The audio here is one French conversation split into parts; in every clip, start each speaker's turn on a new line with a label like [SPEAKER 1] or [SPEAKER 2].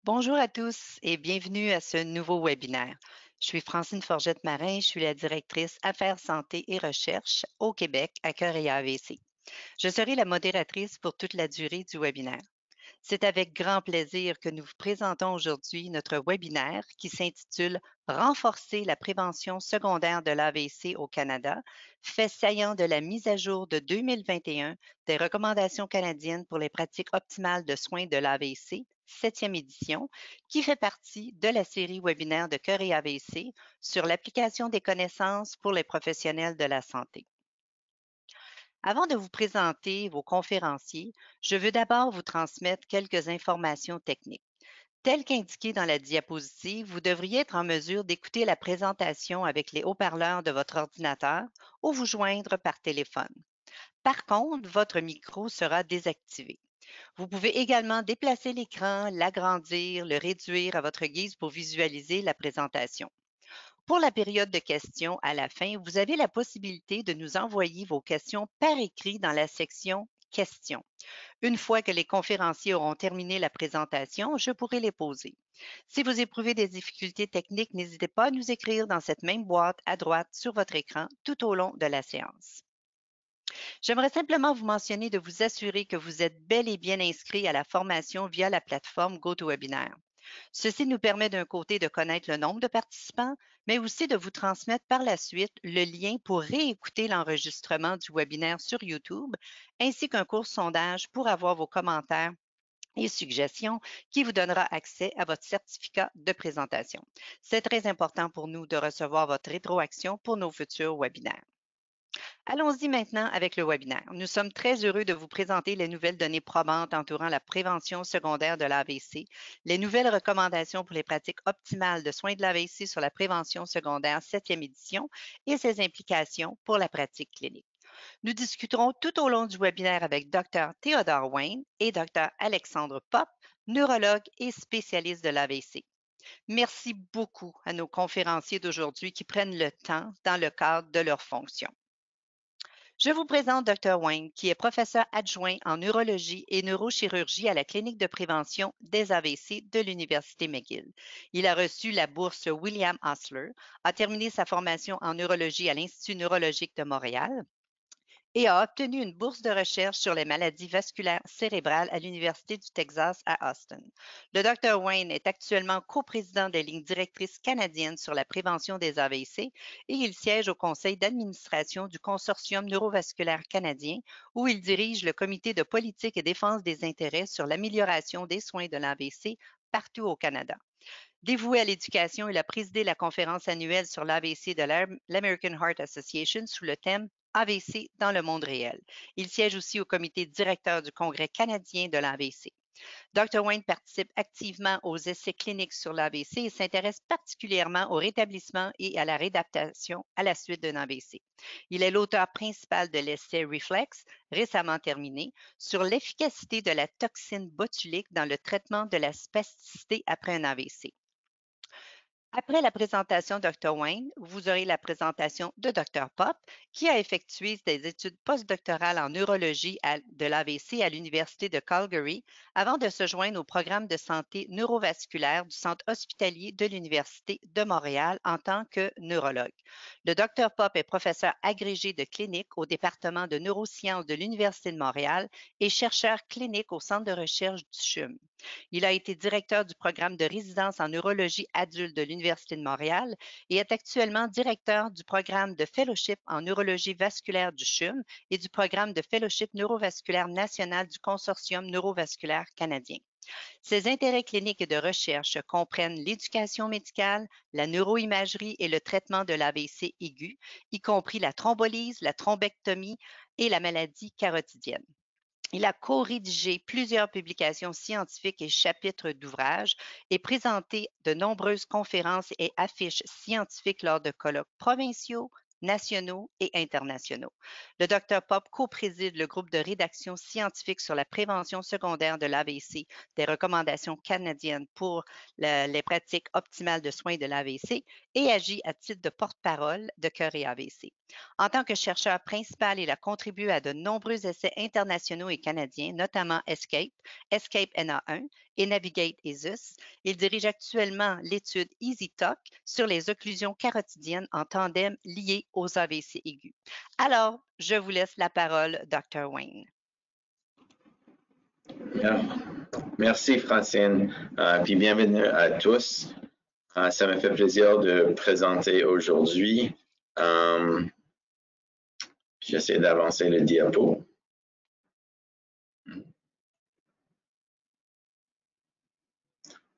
[SPEAKER 1] Bonjour à tous et bienvenue à ce nouveau webinaire. Je suis Francine Forgette-Marin, je suis la directrice Affaires santé et recherche au Québec à Cœur et AVC. Je serai la modératrice pour toute la durée du webinaire. C'est avec grand plaisir que nous vous présentons aujourd'hui notre webinaire qui s'intitule Renforcer la prévention secondaire de l'AVC au Canada, fait saillant de la mise à jour de 2021 des recommandations canadiennes pour les pratiques optimales de soins de l'AVC, 7e édition, qui fait partie de la série webinaire de Cœur et AVC sur l'application des connaissances pour les professionnels de la santé. Avant de vous présenter vos conférenciers, je veux d'abord vous transmettre quelques informations techniques. Tel qu'indiqué dans la diapositive, vous devriez être en mesure d'écouter la présentation avec les haut-parleurs de votre ordinateur ou vous joindre par téléphone. Par contre, votre micro sera désactivé. Vous pouvez également déplacer l'écran, l'agrandir, le réduire à votre guise pour visualiser la présentation. Pour la période de questions à la fin, vous avez la possibilité de nous envoyer vos questions par écrit dans la section Questions. Une fois que les conférenciers auront terminé la présentation, je pourrai les poser. Si vous éprouvez des difficultés techniques, n'hésitez pas à nous écrire dans cette même boîte à droite sur votre écran tout au long de la séance. J'aimerais simplement vous mentionner de vous assurer que vous êtes bel et bien inscrit à la formation via la plateforme GoToWebinar. Ceci nous permet d'un côté de connaître le nombre de participants, mais aussi de vous transmettre par la suite le lien pour réécouter l'enregistrement du webinaire sur YouTube, ainsi qu'un court sondage pour avoir vos commentaires et suggestions qui vous donnera accès à votre certificat de présentation. C'est très important pour nous de recevoir votre rétroaction pour nos futurs webinaires. Allons-y maintenant avec le webinaire. Nous sommes très heureux de vous présenter les nouvelles données probantes entourant la prévention secondaire de l'AVC, les nouvelles recommandations pour les pratiques optimales de soins de l'AVC sur la prévention secondaire 7e édition et ses implications pour la pratique clinique. Nous discuterons tout au long du webinaire avec Dr. Theodore Wayne et Dr. Alexandre Pop, neurologue et spécialiste de l'AVC. Merci beaucoup à nos conférenciers d'aujourd'hui qui prennent le temps dans le cadre de leurs fonctions. Je vous présente Dr. Wayne, qui est professeur adjoint en neurologie et neurochirurgie à la clinique de prévention des AVC de l'Université McGill. Il a reçu la bourse William Osler, a terminé sa formation en neurologie à l'Institut neurologique de Montréal et a obtenu une bourse de recherche sur les maladies vasculaires cérébrales à l'Université du Texas à Austin. Le Dr. Wayne est actuellement coprésident des lignes directrices canadiennes sur la prévention des AVC et il siège au conseil d'administration du Consortium neurovasculaire canadien où il dirige le comité de politique et défense des intérêts sur l'amélioration des soins de l'AVC partout au Canada. Dévoué à l'éducation, il a présidé la conférence annuelle sur l'AVC de l'American Heart Association sous le thème AVC dans le monde réel. Il siège aussi au comité directeur du Congrès canadien de l'AVC. Dr. Wayne participe activement aux essais cliniques sur l'AVC et s'intéresse particulièrement au rétablissement et à la réadaptation à la suite d'un AVC. Il est l'auteur principal de l'essai Reflex, récemment terminé, sur l'efficacité de la toxine botulique dans le traitement de la spasticité après un AVC. Après la présentation de Dr. Wayne, vous aurez la présentation de Dr. Pop, qui a effectué des études postdoctorales en neurologie de l'AVC à l'Université de Calgary avant de se joindre au programme de santé neurovasculaire du Centre hospitalier de l'Université de Montréal en tant que neurologue. Le Dr. Pop est professeur agrégé de clinique au département de neurosciences de l'Université de Montréal et chercheur clinique au Centre de recherche du CHUM. Il a été directeur du programme de résidence en neurologie adulte de l'Université de Montréal et est actuellement directeur du programme de fellowship en neurologie vasculaire du CHUM et du programme de fellowship neurovasculaire national du Consortium neurovasculaire canadien. Ses intérêts cliniques et de recherche comprennent l'éducation médicale, la neuroimagerie et le traitement de l'AVC aigu, y compris la thrombolyse, la thrombectomie et la maladie carotidienne. Il a co-rédigé plusieurs publications scientifiques et chapitres d'ouvrages et présenté de nombreuses conférences et affiches scientifiques lors de colloques provinciaux, nationaux et internationaux. Le Dr. Pop co-préside le groupe de rédaction scientifique sur la prévention secondaire de l'AVC, des recommandations canadiennes pour les pratiques optimales de soins de l'AVC et agit à titre de porte-parole de Cœur et AVC. En tant que chercheur principal, il a contribué à de nombreux essais internationaux et canadiens, notamment ESCAPE, ESCAPE NA1 et Navigate ESUS. Il dirige actuellement l'étude EasyTalk sur les occlusions carotidiennes en tandem liées aux AVC aigus. Alors, je vous laisse la parole, Dr. Wayne.
[SPEAKER 2] Merci Francine, puis bienvenue à tous. Ça me fait plaisir de présenter aujourd'hui. J'essaie d'avancer le diapo.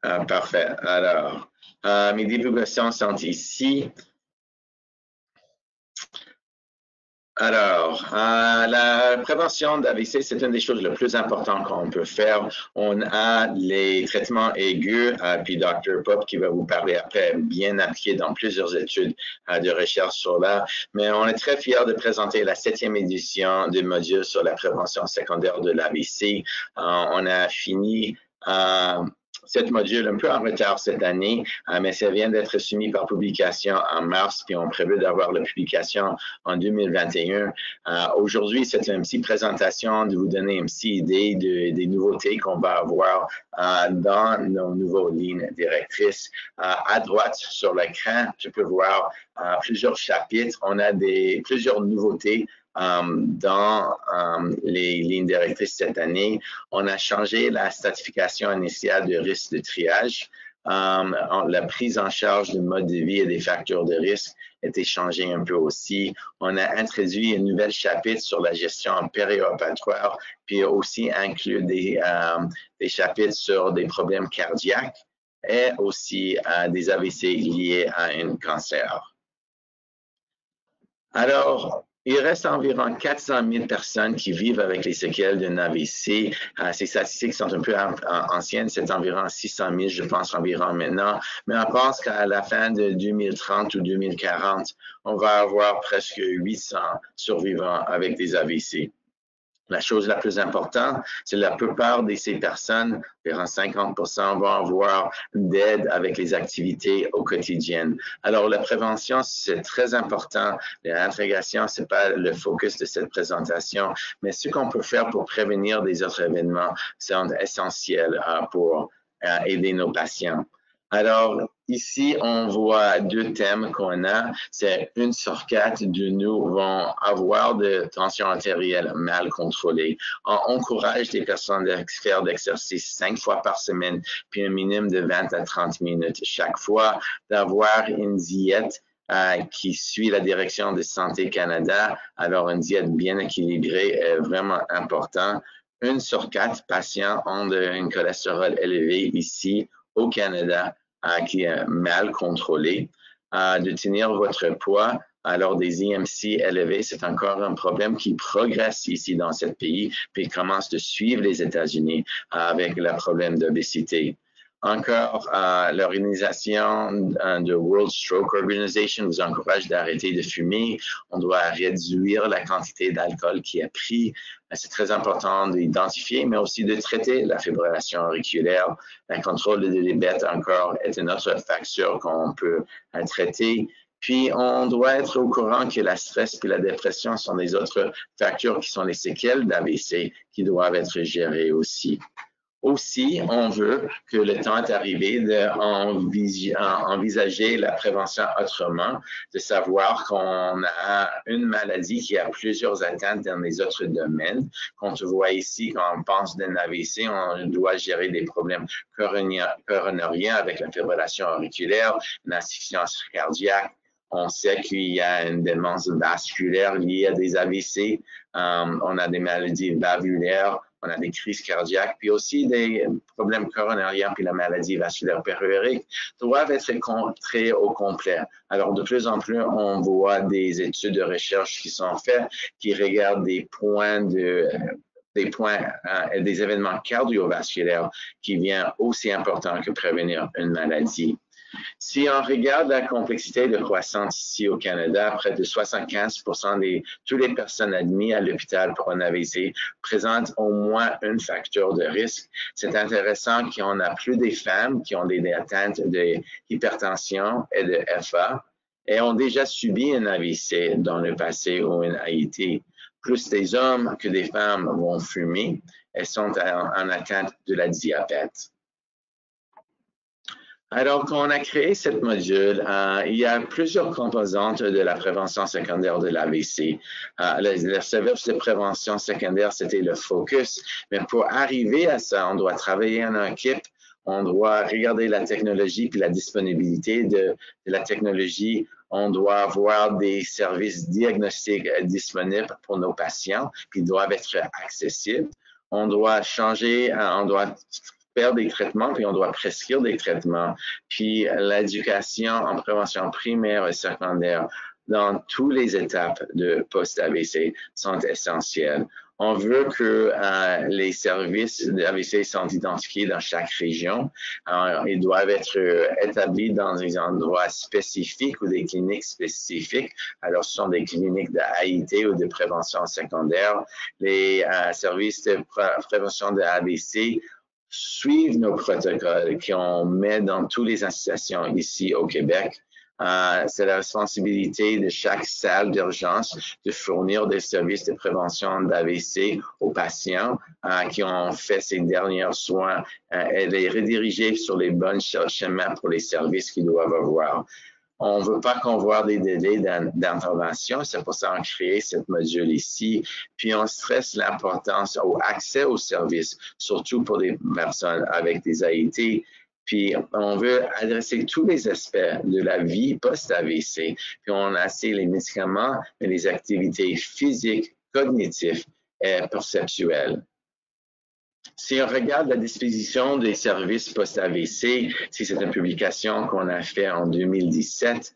[SPEAKER 2] Parfait. Alors, mes divulgations sont ici. Alors, la prévention d'AVC, c'est une des choses les plus importantes qu'on peut faire. On a les traitements aigus, puis Dr. Pop qui va vous parler après, bien appliqué dans plusieurs études de recherche sur là. Mais on est très fiers de présenter la 7e édition du module sur la prévention secondaire de l'AVC. On a fini cette module un peu en retard cette année, mais ça vient d'être soumis par publication en mars, puis on prévoit d'avoir la publication en 2021. Aujourd'hui, c'est une petite présentation de vous donner une petite idée des nouveautés qu'on va avoir dans nos nouvelles lignes directrices. À droite sur l'écran, tu peux voir plusieurs chapitres. On a plusieurs nouveautés dans les lignes directrices cette année. On a changé la stratification initiale de risque de triage. La prise en charge du mode de vie et des facteurs de risque a été changée un peu aussi. On a introduit un nouvel chapitre sur la gestion périopératoire, puis aussi inclus des chapitres sur des problèmes cardiaques et aussi des AVC liés à un cancer. Alors, il reste environ 400 000 personnes qui vivent avec les séquelles d'un AVC. Ces statistiques sont un peu anciennes, c'est environ 600 000, je pense, environ maintenant. Mais on pense qu'à la fin de 2030 ou 2040, on va avoir presque 800 survivants avec des AVC. La chose la plus importante, c'est que la plupart de ces personnes, environ 50%, vont avoir d'aide avec les activités au quotidien. Alors, la prévention, c'est très important. L'intégration, c'est pas le focus de cette présentation, mais ce qu'on peut faire pour prévenir des autres événements, c'est essentiel pour aider nos patients. Alors, ici, on voit deux thèmes qu'on a. C'est 1 sur 4 de nous vont avoir de tension artérielle mal contrôlée. On encourage les personnes à faire d'exercice 5 fois par semaine, puis un minimum de 20 à 30 minutes chaque fois, d'avoir une diète qui suit la direction de Santé Canada. Alors, une diète bien équilibrée est vraiment important. 1 sur 4 patients ont un cholestérol élevé ici au Canada qui est mal contrôlé. De tenir votre poids, alors des IMC élevés, c'est encore un problème qui progresse ici dans ce pays, puis commence de suivre les États-Unis avec le problème d'obésité. Encore, l'organisation de World Stroke Organization vous encourage d'arrêter de fumer. On doit réduire la quantité d'alcool qui est pris. C'est très important d'identifier, mais aussi de traiter la fibrillation auriculaire. Le contrôle de diabète, encore, est une autre facteur qu'on peut traiter. Puis, on doit être au courant que la stress et la dépression sont des autres facteurs qui sont les séquelles d'AVC qui doivent être gérées aussi. Aussi, on veut que le temps est arrivé d'envisager la prévention autrement, de savoir qu'on a une maladie qui a plusieurs atteintes dans les autres domaines. Quand tu vois ici, quand on pense d'un AVC, on doit gérer des problèmes coronariens avec la fibrillation auriculaire, l'insuffisance cardiaque. On sait qu'il y a une démence vasculaire liée à des AVC. On a des maladies valvulaires. On a des crises cardiaques, puis aussi des problèmes coronariens, puis la maladie vasculaire périphérique doivent être contrés au complet. Alors, de plus en plus, on voit des études de recherche qui sont faites, qui regardent des événements cardiovasculaires qui viennent aussi importants que prévenir une maladie. Si on regarde la complexité de croissance ici au Canada, près de 75% de toutes les personnes admises à l'hôpital pour un AVC présentent au moins un facteur de risque. C'est intéressant qu'on a plus des femmes qui ont des atteintes d'hypertension et de FA et ont déjà subi un AVC dans le passé ou un AIT. Plus des hommes que des femmes vont fumer et sont en atteinte de la diabète. Alors, quand on a créé ce module, il y a plusieurs composantes de la prévention secondaire de l'AVC. Le service de prévention secondaire, c'était le focus. Mais pour arriver à ça, on doit travailler en équipe. On doit regarder la technologie puis la disponibilité de la technologie. On doit avoir des services diagnostiques disponibles pour nos patients, puis ils doivent être accessibles. On doit changer, on doit faire des traitements, puis on doit prescrire des traitements. Puis l'éducation en prévention primaire et secondaire dans toutes les étapes de post-AVC sont essentielles. On veut que les services d'AVC sont identifiés dans chaque région. Ils doivent être établis dans des endroits spécifiques ou des cliniques spécifiques. Alors, ce sont des cliniques d'AIT ou de prévention secondaire. Les services de prévention de AVC suivent nos protocoles qu'on met dans toutes les associations ici au Québec. C'est la responsabilité de chaque salle d'urgence de fournir des services de prévention d'AVC aux patients qui ont fait ces derniers soins et les rediriger sur les bons chemins pour les services qu'ils doivent avoir. On ne veut pas qu'on voit des délais d'intervention, c'est pour ça qu'on a créé cette module ici. Puis on stresse l'importance au accès aux services, surtout pour les personnes avec des AIT. Puis on veut adresser tous les aspects de la vie post-AVC. Puis on a assez les médicaments, mais les activités physiques, cognitives et perceptuelles. Si on regarde la disposition des services post-AVC, c'est une publication qu'on a faite en 2017.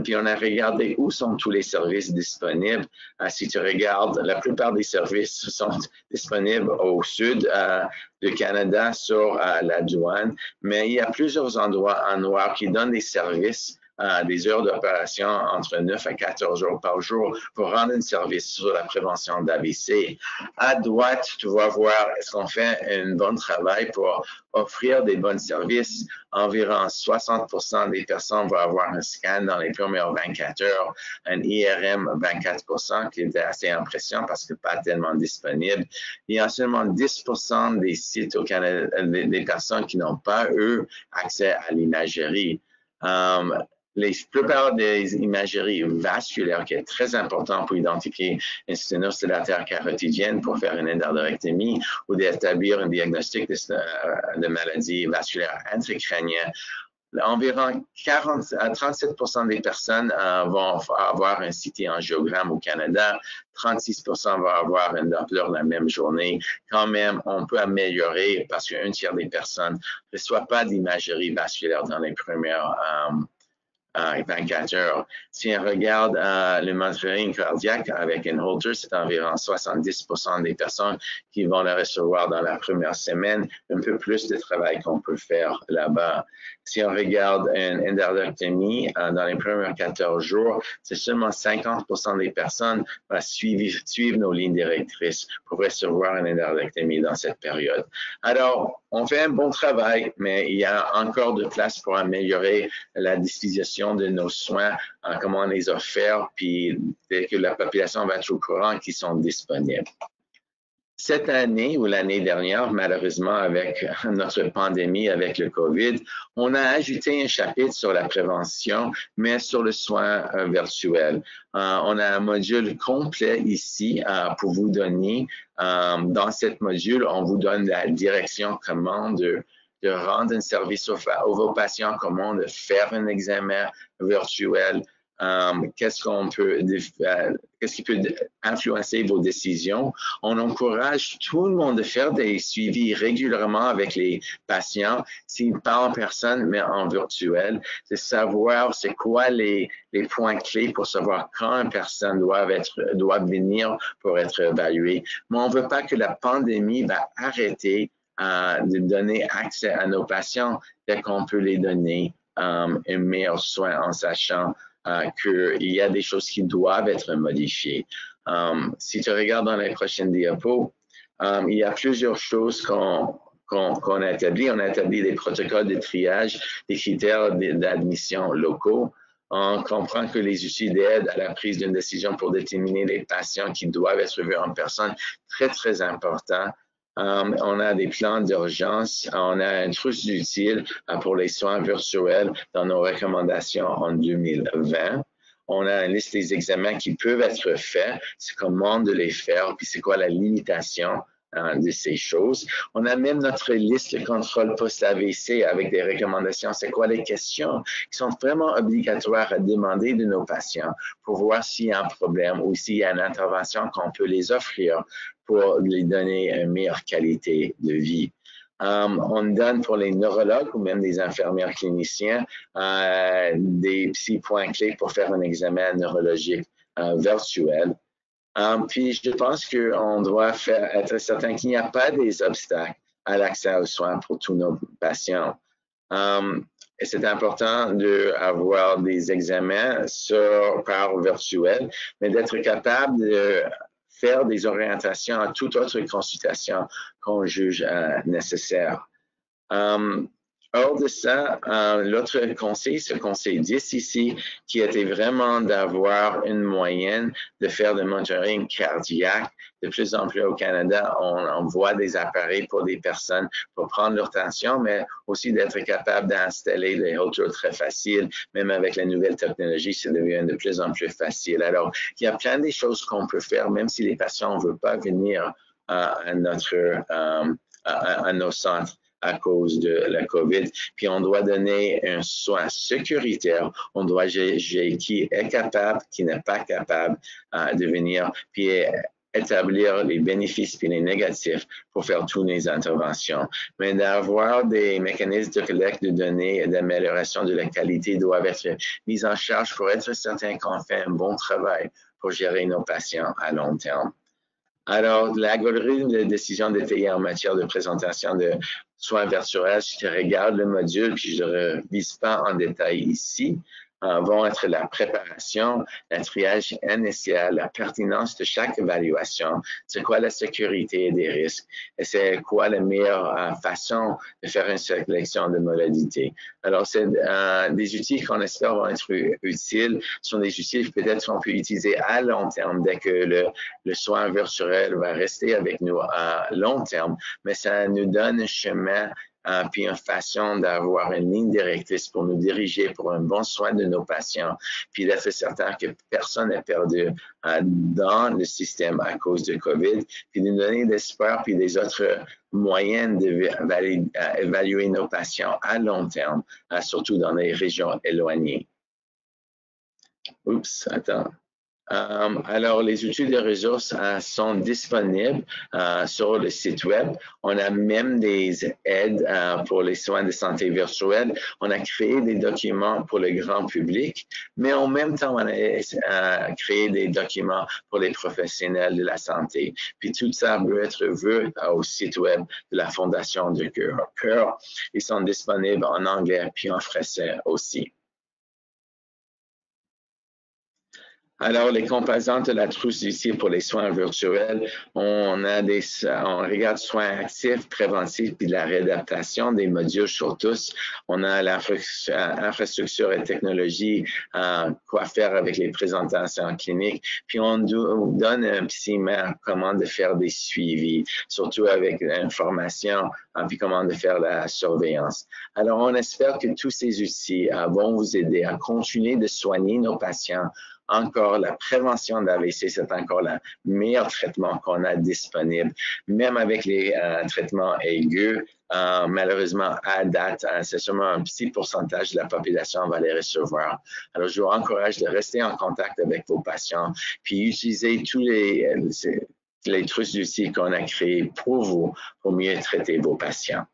[SPEAKER 2] Puis on a regardé où sont tous les services disponibles. Si tu regardes, la plupart des services sont disponibles au sud du Canada sur la douane, mais il y a plusieurs endroits en noir qui donnent des services des heures d'opération entre 9 à 14 heures par jour pour rendre un service sur la prévention d'AVC. À droite, tu vas voir est-ce qu'on fait un bon travail pour offrir des bons services. Environ 60% des personnes vont avoir un scan dans les premières 24 heures, un IRM 24%, qui est assez impressionnant parce que pas tellement disponible. Il y a seulement 10% des sites au Canada, des personnes qui n'ont pas eu accès à l'imagerie. La plupart des imageries vasculaires, qui est très important pour identifier une sténose de l'artère carotidienne pour faire une endarterectomie ou d'établir un diagnostic de maladie vasculaire intracrânienne, environ 40 à 37% des personnes vont avoir un CT-angiogramme au Canada, 36% vont avoir un Doppler la même journée. Quand même, on peut améliorer parce qu'un tiers des personnes ne reçoivent pas d'imagerie vasculaire dans les premières 24 heures. Si on regarde le monitoring cardiaque avec un Holter, c'est environ 70% des personnes qui vont le recevoir dans la première semaine, un peu plus de travail qu'on peut faire là-bas. Si on regarde une endarterectomie dans les premiers 14 jours, c'est seulement 50% des personnes qui suivent nos lignes directrices pour recevoir une endarterectomie dans cette période. Alors, on fait un bon travail, mais il y a encore de place pour améliorer la distribution de nos soins, comment on les offre, puis dès que la population va être au courant qu'ils sont disponibles. Cette année ou l'année dernière, malheureusement, avec notre pandémie, avec le COVID, on a ajouté un chapitre sur la prévention, mais sur le soin virtuel. On a un module complet ici pour vous donner. Dans cette module, on vous donne la direction comment de rendre un service aux vos patients, comment de faire un examen virtuel, qu'est-ce qui peut influencer vos décisions. On encourage tout le monde de faire des suivis régulièrement avec les patients, s'ils parlent en personne, mais en virtuel, de savoir c'est quoi les points clés pour savoir quand une personne doit venir pour être évaluée. Mais on ne veut pas que la pandémie va arrêter de donner accès à nos patients dès qu'on peut les donner un meilleur soin en sachant qu'il y a des choses qui doivent être modifiées. Si tu regardes dans les prochaines diapos, il y a plusieurs choses qu'on a établi. On a établi des protocoles de triage, des critères d'admission locaux. On comprend que les outils d'aide à la prise d'une décision pour déterminer les patients qui doivent être vus en personne, très, très important. On a des plans d'urgence. On a un trousse d'utile pour les soins virtuels dans nos recommandations en 2020. On a une liste des examens qui peuvent être faits, c'est comment de les faire, puis c'est quoi la limitation de ces choses. On a même notre liste de contrôle post-AVC avec des recommandations. C'est quoi les questions qui sont vraiment obligatoires à demander de nos patients pour voir s'il y a un problème ou s'il y a une intervention qu'on peut les offrir pour lui donner une meilleure qualité de vie. On donne pour les neurologues ou même des infirmières cliniciens des petits points clés pour faire un examen neurologique virtuel. Puis je pense qu'on doit être certain qu'il n'y a pas des obstacles à l'accès aux soins pour tous nos patients. Et c'est important d'avoir des examens par virtuel, mais d'être capable de faire des orientations à toute autre consultation qu'on juge nécessaire. Hors de ça, l'autre conseil, ce conseil 10 ici, qui était vraiment d'avoir une moyenne de faire de monitoring cardiaque. De plus en plus au Canada, on voit des appareils pour des personnes pour prendre leur tension, mais aussi d'être capable d'installer des hauteurs très faciles. Même avec la nouvelle technologie, ça devient de plus en plus facile. Alors, il y a plein de choses qu'on peut faire, même si les patients ne veulent pas venir à nos centres à cause de la COVID. Puis on doit donner un soin sécuritaire. On doit juger qui est capable, qui n'est pas capable de venir, puis établir les bénéfices et les négatifs pour faire toutes les interventions. Mais d'avoir des mécanismes de collecte de données et d'amélioration de la qualité doivent être mis en charge pour être certain qu'on fait un bon travail pour gérer nos patients à long terme. Alors, l'algorithme de décision détaillée en matière de présentation de soins virtuels, si tu regardes le module, puis je ne le revise pas en détail ici, vont être la préparation, le triage initial, la pertinence de chaque évaluation, c'est quoi la sécurité des risques, et c'est quoi la meilleure façon de faire une sélection de modalités. Alors, c'est des outils qu'on espère vont être utiles, sont des outils peut-être qu'on peut utiliser à long terme dès que le soin virtuel va rester avec nous à long terme, mais ça nous donne un chemin puis une façon d'avoir une ligne directrice pour nous diriger pour un bon soin de nos patients, puis d'être certain que personne n'est perdu dans le système à cause de COVID, puis de nous donner l'espoir puis des autres moyens d'évaluer nos patients à long terme, surtout dans les régions éloignées. Oups, attends. Alors, les outils de ressources sont disponibles sur le site web. On a même des aides pour les soins de santé virtuels. On a créé des documents pour le grand public, mais en même temps, on a créé des documents pour les professionnels de la santé. Puis tout ça peut être vu au site web de la Fondation de cœur. Ils sont disponibles en anglais puis en français aussi. Alors, les composantes de la trousse ici pour les soins virtuels, on regarde soins actifs, préventifs, puis la réadaptation des modules sur tous. On a l'infrastructure et technologie, quoi faire avec les présentations cliniques. Puis on donne un petit mail comment de faire des suivis, surtout avec l'information, puis comment de faire la surveillance. Alors, on espère que tous ces outils vont vous aider à continuer de soigner nos patients. Encore, la prévention d'AVC, c'est encore le meilleur traitement qu'on a disponible. Même avec les traitements aigus, malheureusement, à date, c'est seulement un petit pourcentage de la population qui va les recevoir. Alors, je vous encourage de rester en contact avec vos patients, puis utiliser tous les trucs d'outils qu'on a créés pour vous, pour mieux traiter vos patients.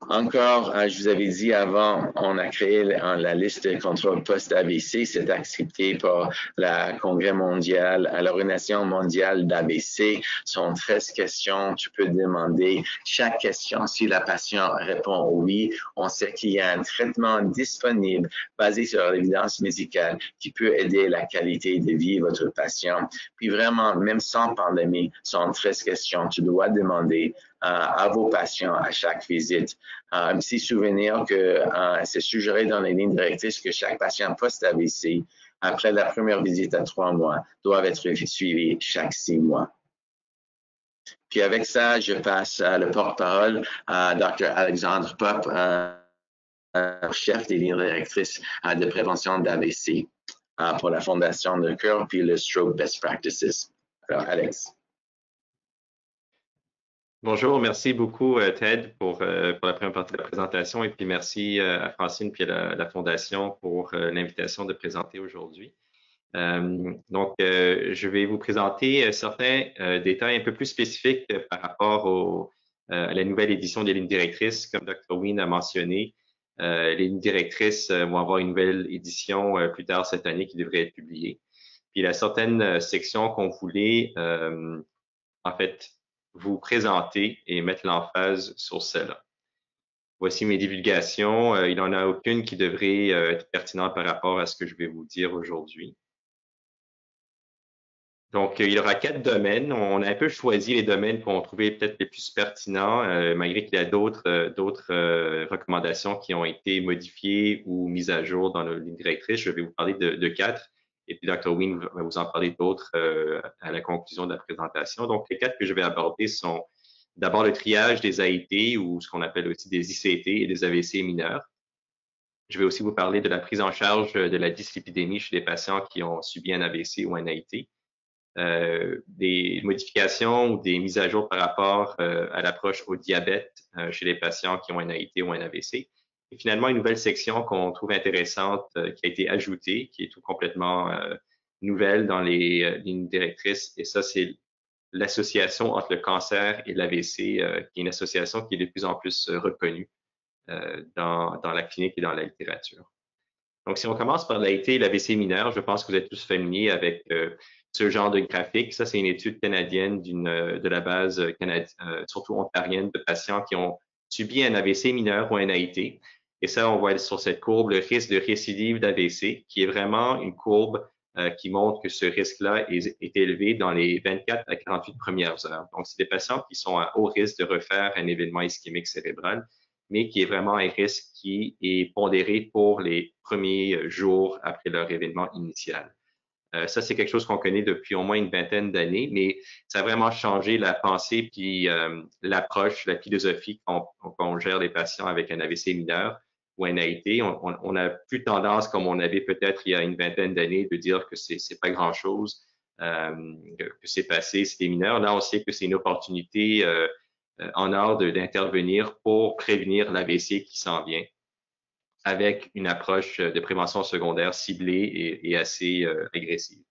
[SPEAKER 2] Encore, je vous avais dit avant, on a créé la liste de contrôle post-AVC. C'est accepté par la Congrès mondial, l'Organisation mondiale d'AVC. Ce sont 13 questions. Tu peux demander chaque question. Si la patiente répond oui, on sait qu'il y a un traitement disponible basé sur l'évidence médicale qui peut aider la qualité de vie de votre patient. Puis vraiment, même sans pandémie, ce sont 13 questions. Tu dois demander à vos patients à chaque visite. Un petit souvenir que c'est suggéré dans les lignes directrices que chaque patient post-AVC, après la première visite à 3 mois, doit être suivi chaque 6 mois. Puis avec ça, je passe le porte-parole à Dr. Alexandre Popp, chef des lignes directrices de prévention d'AVC pour la Fondation de cœur puis le Stroke Best Practices. Alors, Alex.
[SPEAKER 3] Bonjour, merci beaucoup Ted pour la première partie de la présentation et puis merci à Francine puis à la Fondation pour l'invitation de présenter aujourd'hui. Je vais vous présenter certains détails un peu plus spécifiques par rapport à la nouvelle édition des lignes directrices. Comme Dr. Wien a mentionné, les lignes directrices vont avoir une nouvelle édition plus tard cette année qui devrait être publiée. Puis il y a certaines sections qu'on voulait en fait vous présenter et mettre l'emphase sur cela. Voici mes divulgations. Il n'y en a aucune qui devrait être pertinente par rapport à ce que je vais vous dire aujourd'hui. Donc, il y aura 4 domaines. On a un peu choisi les domaines qu'on trouvait peut-être les plus pertinents, malgré qu'il y a d'autres recommandations qui ont été modifiées ou mises à jour dans la ligne directrice. Je vais vous parler de 4. Et puis, Dr. Wien va vous en parler d'autres à la conclusion de la présentation. Donc, les 4 que je vais aborder sont d'abord le triage des AIT ou ce qu'on appelle aussi des ICT et des AVC mineurs. Je vais aussi vous parler de la prise en charge de la dyslipidémie chez les patients qui ont subi un AVC ou un AIT. Des modifications ou des mises à jour par rapport à l'approche au diabète chez les patients qui ont un AIT ou un AVC. Et finalement, une nouvelle section qu'on trouve intéressante qui a été ajoutée, qui est tout complètement nouvelle dans les lignes directrices. Et ça, c'est l'association entre le cancer et l'AVC, qui est une association qui est de plus en plus reconnue dans la clinique et dans la littérature. Donc, si on commence par l'AIT et l'AVC mineur, je pense que vous êtes tous familiers avec ce genre de graphique. Ça, c'est une étude canadienne de la base surtout ontarienne de patients qui ont subi un AVC mineur ou un AIT. Et ça, on voit sur cette courbe le risque de récidive d'AVC, qui est vraiment une courbe qui montre que ce risque-là est élevé dans les 24 à 48 premières heures. Donc, c'est des patients qui sont à haut risque de refaire un événement ischémique cérébral, mais qui est vraiment un risque qui est pondéré pour les premiers jours après leur événement initial. Ça, c'est quelque chose qu'on connaît depuis au moins une vingtaine d'années, mais ça a vraiment changé la pensée puis l'approche, la philosophie qu'on gère les patients avec un AVC mineur ou un AIT. On a plus tendance, comme on avait peut-être il y a une vingtaine d'années, de dire que c'est pas grand-chose, que c'est passé, c'est des mineurs. Là, on sait que c'est une opportunité en or d'intervenir pour prévenir l'AVC qui s'en vient, avec une approche de prévention secondaire ciblée et assez agressive.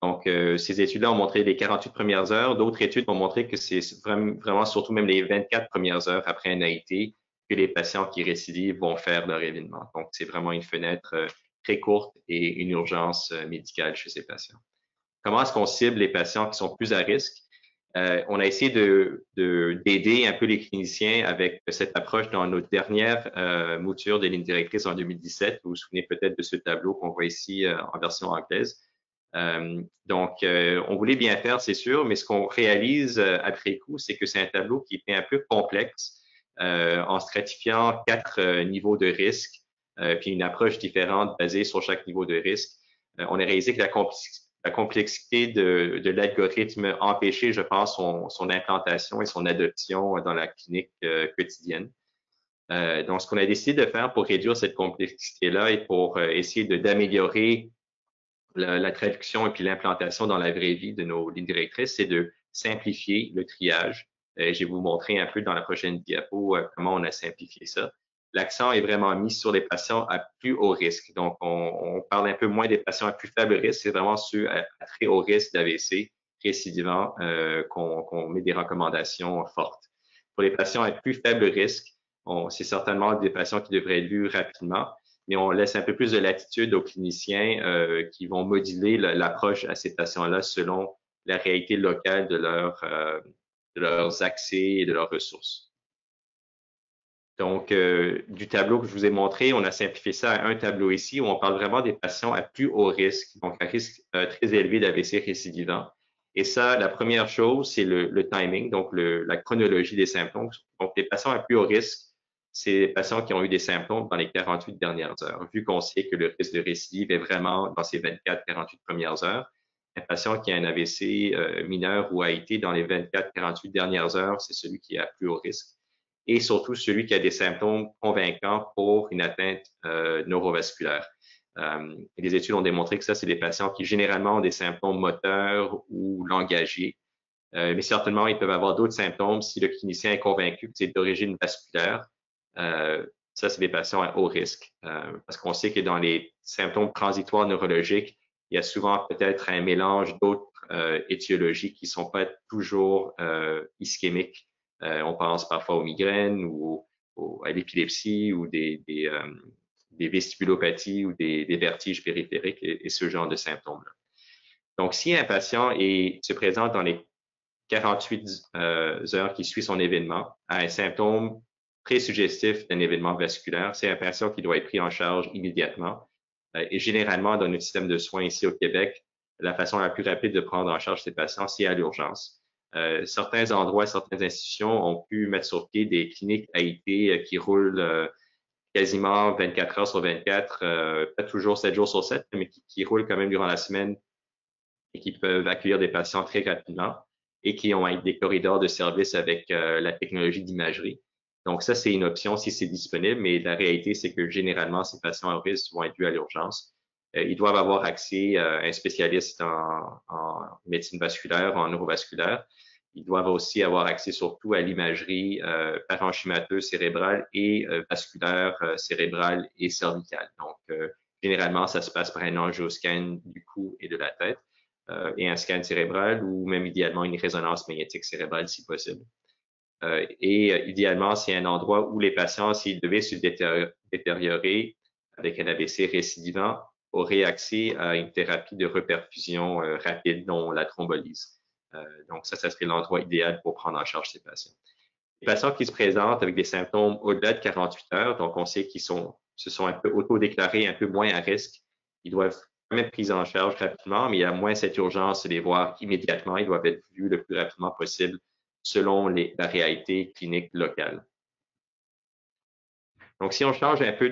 [SPEAKER 3] Donc, ces études-là ont montré les 48 premières heures. D'autres études ont montré que c'est vraiment surtout même les 24 premières heures après un AIT que les patients qui récidivent vont faire leur événement. Donc, c'est vraiment une fenêtre très courte et une urgence médicale chez ces patients. Comment est-ce qu'on cible les patients qui sont plus à risque? On a essayé d'aider un peu les cliniciens avec cette approche dans notre dernière mouture des lignes directrices en 2017. Vous vous souvenez peut-être de ce tableau qu'on voit ici en version anglaise. On voulait bien faire, c'est sûr, mais ce qu'on réalise après coup, c'est que c'est un tableau qui est un peu complexe en stratifiant 4 niveaux de risque, puis une approche différente basée sur chaque niveau de risque. On a réalisé que la complexité de l'algorithme empêchait, je pense, son implantation et son adoption dans la clinique quotidienne. Donc, ce qu'on a décidé de faire pour réduire cette complexité-là et pour essayer d'améliorer la traduction et puis l'implantation dans la vraie vie de nos lignes directrices, c'est de simplifier le triage. Je vais vous montrer un peu dans la prochaine diapo comment on a simplifié ça. L'accent est vraiment mis sur les patients à plus haut risque. Donc, on parle un peu moins des patients à plus faible risque, c'est vraiment ceux à très haut risque d'AVC récidivant qu'on met des recommandations fortes. Pour les patients à plus faible risque, C'est certainement des patients qui devraient être vus rapidement, mais on laisse un peu plus de latitude aux cliniciens qui vont moduler l'approche à ces patients-là selon la réalité locale de leurs accès et de leurs ressources. Donc, du tableau que je vous ai montré, on a simplifié ça à un tableau ici où on parle vraiment des patients à plus haut risque, donc à risque très élevé d'AVC récidivant. Et ça, la première chose, c'est le timing, donc la chronologie des symptômes. Donc, les patients à plus haut risque, c'est les patients qui ont eu des symptômes dans les 48 dernières heures, vu qu'on sait que le risque de récidive est vraiment dans ces 24-48 premières heures. Un patient qui a un AVC mineur ou a été dans les 24-48 dernières heures, c'est celui qui est à plus haut risque. Et surtout celui qui a des symptômes convaincants pour une atteinte neurovasculaire. Les études ont démontré que ça, c'est des patients qui généralement ont des symptômes moteurs ou langagiers, mais certainement, ils peuvent avoir d'autres symptômes si le clinicien est convaincu que c'est d'origine vasculaire. Ça, c'est des patients à haut risque, parce qu'on sait que dans les symptômes transitoires neurologiques, il y a souvent peut-être un mélange d'autres étiologies qui ne sont pas toujours ischémiques. On pense parfois aux migraines ou à l'épilepsie ou des vestibulopathies ou des vertiges périphériques et ce genre de symptômes-là. Donc, si un patient se présente dans les 48 heures qui suivent son événement a un symptôme présuggestif d'un événement vasculaire, c'est un patient qui doit être pris en charge immédiatement. Et généralement, dans notre système de soins ici au Québec, la façon la plus rapide de prendre en charge ces patients, c'est à l'urgence. Certains endroits, certaines institutions ont pu mettre sur pied des cliniques AIT qui roulent quasiment 24 heures sur 24, pas toujours 7 jours sur 7, mais qui roulent quand même durant la semaine et qui peuvent accueillir des patients très rapidement et qui ont des corridors de service avec la technologie d'imagerie. Donc ça, c'est une option si c'est disponible, mais la réalité, c'est que généralement, ces patients à risque vont être vus à l'urgence. Ils doivent avoir accès à un spécialiste en médecine vasculaire, en neurovasculaire. Ils doivent aussi avoir accès surtout à l'imagerie parenchymateuse cérébrale et vasculaire cérébrale et cervicale. Donc, généralement, ça se passe par un angioscan du cou et de la tête et un scan cérébral ou même idéalement une résonance magnétique cérébrale si possible. Idéalement, c'est un endroit où les patients, s'ils devaient se détériorer avec un AVC récidivant, auraient accès à une thérapie de reperfusion rapide, dont la thrombolyse. Donc ça serait l'endroit idéal pour prendre en charge ces patients. Les patients qui se présentent avec des symptômes au-delà de 48 heures, donc on sait qu'ils se sont un peu auto-déclarés, un peu moins à risque, ils doivent quand même être pris en charge rapidement, mais il y a moins cette urgence de les voir immédiatement. Ils doivent être vus le plus rapidement possible selon la réalité clinique locale. Donc, si on change un peu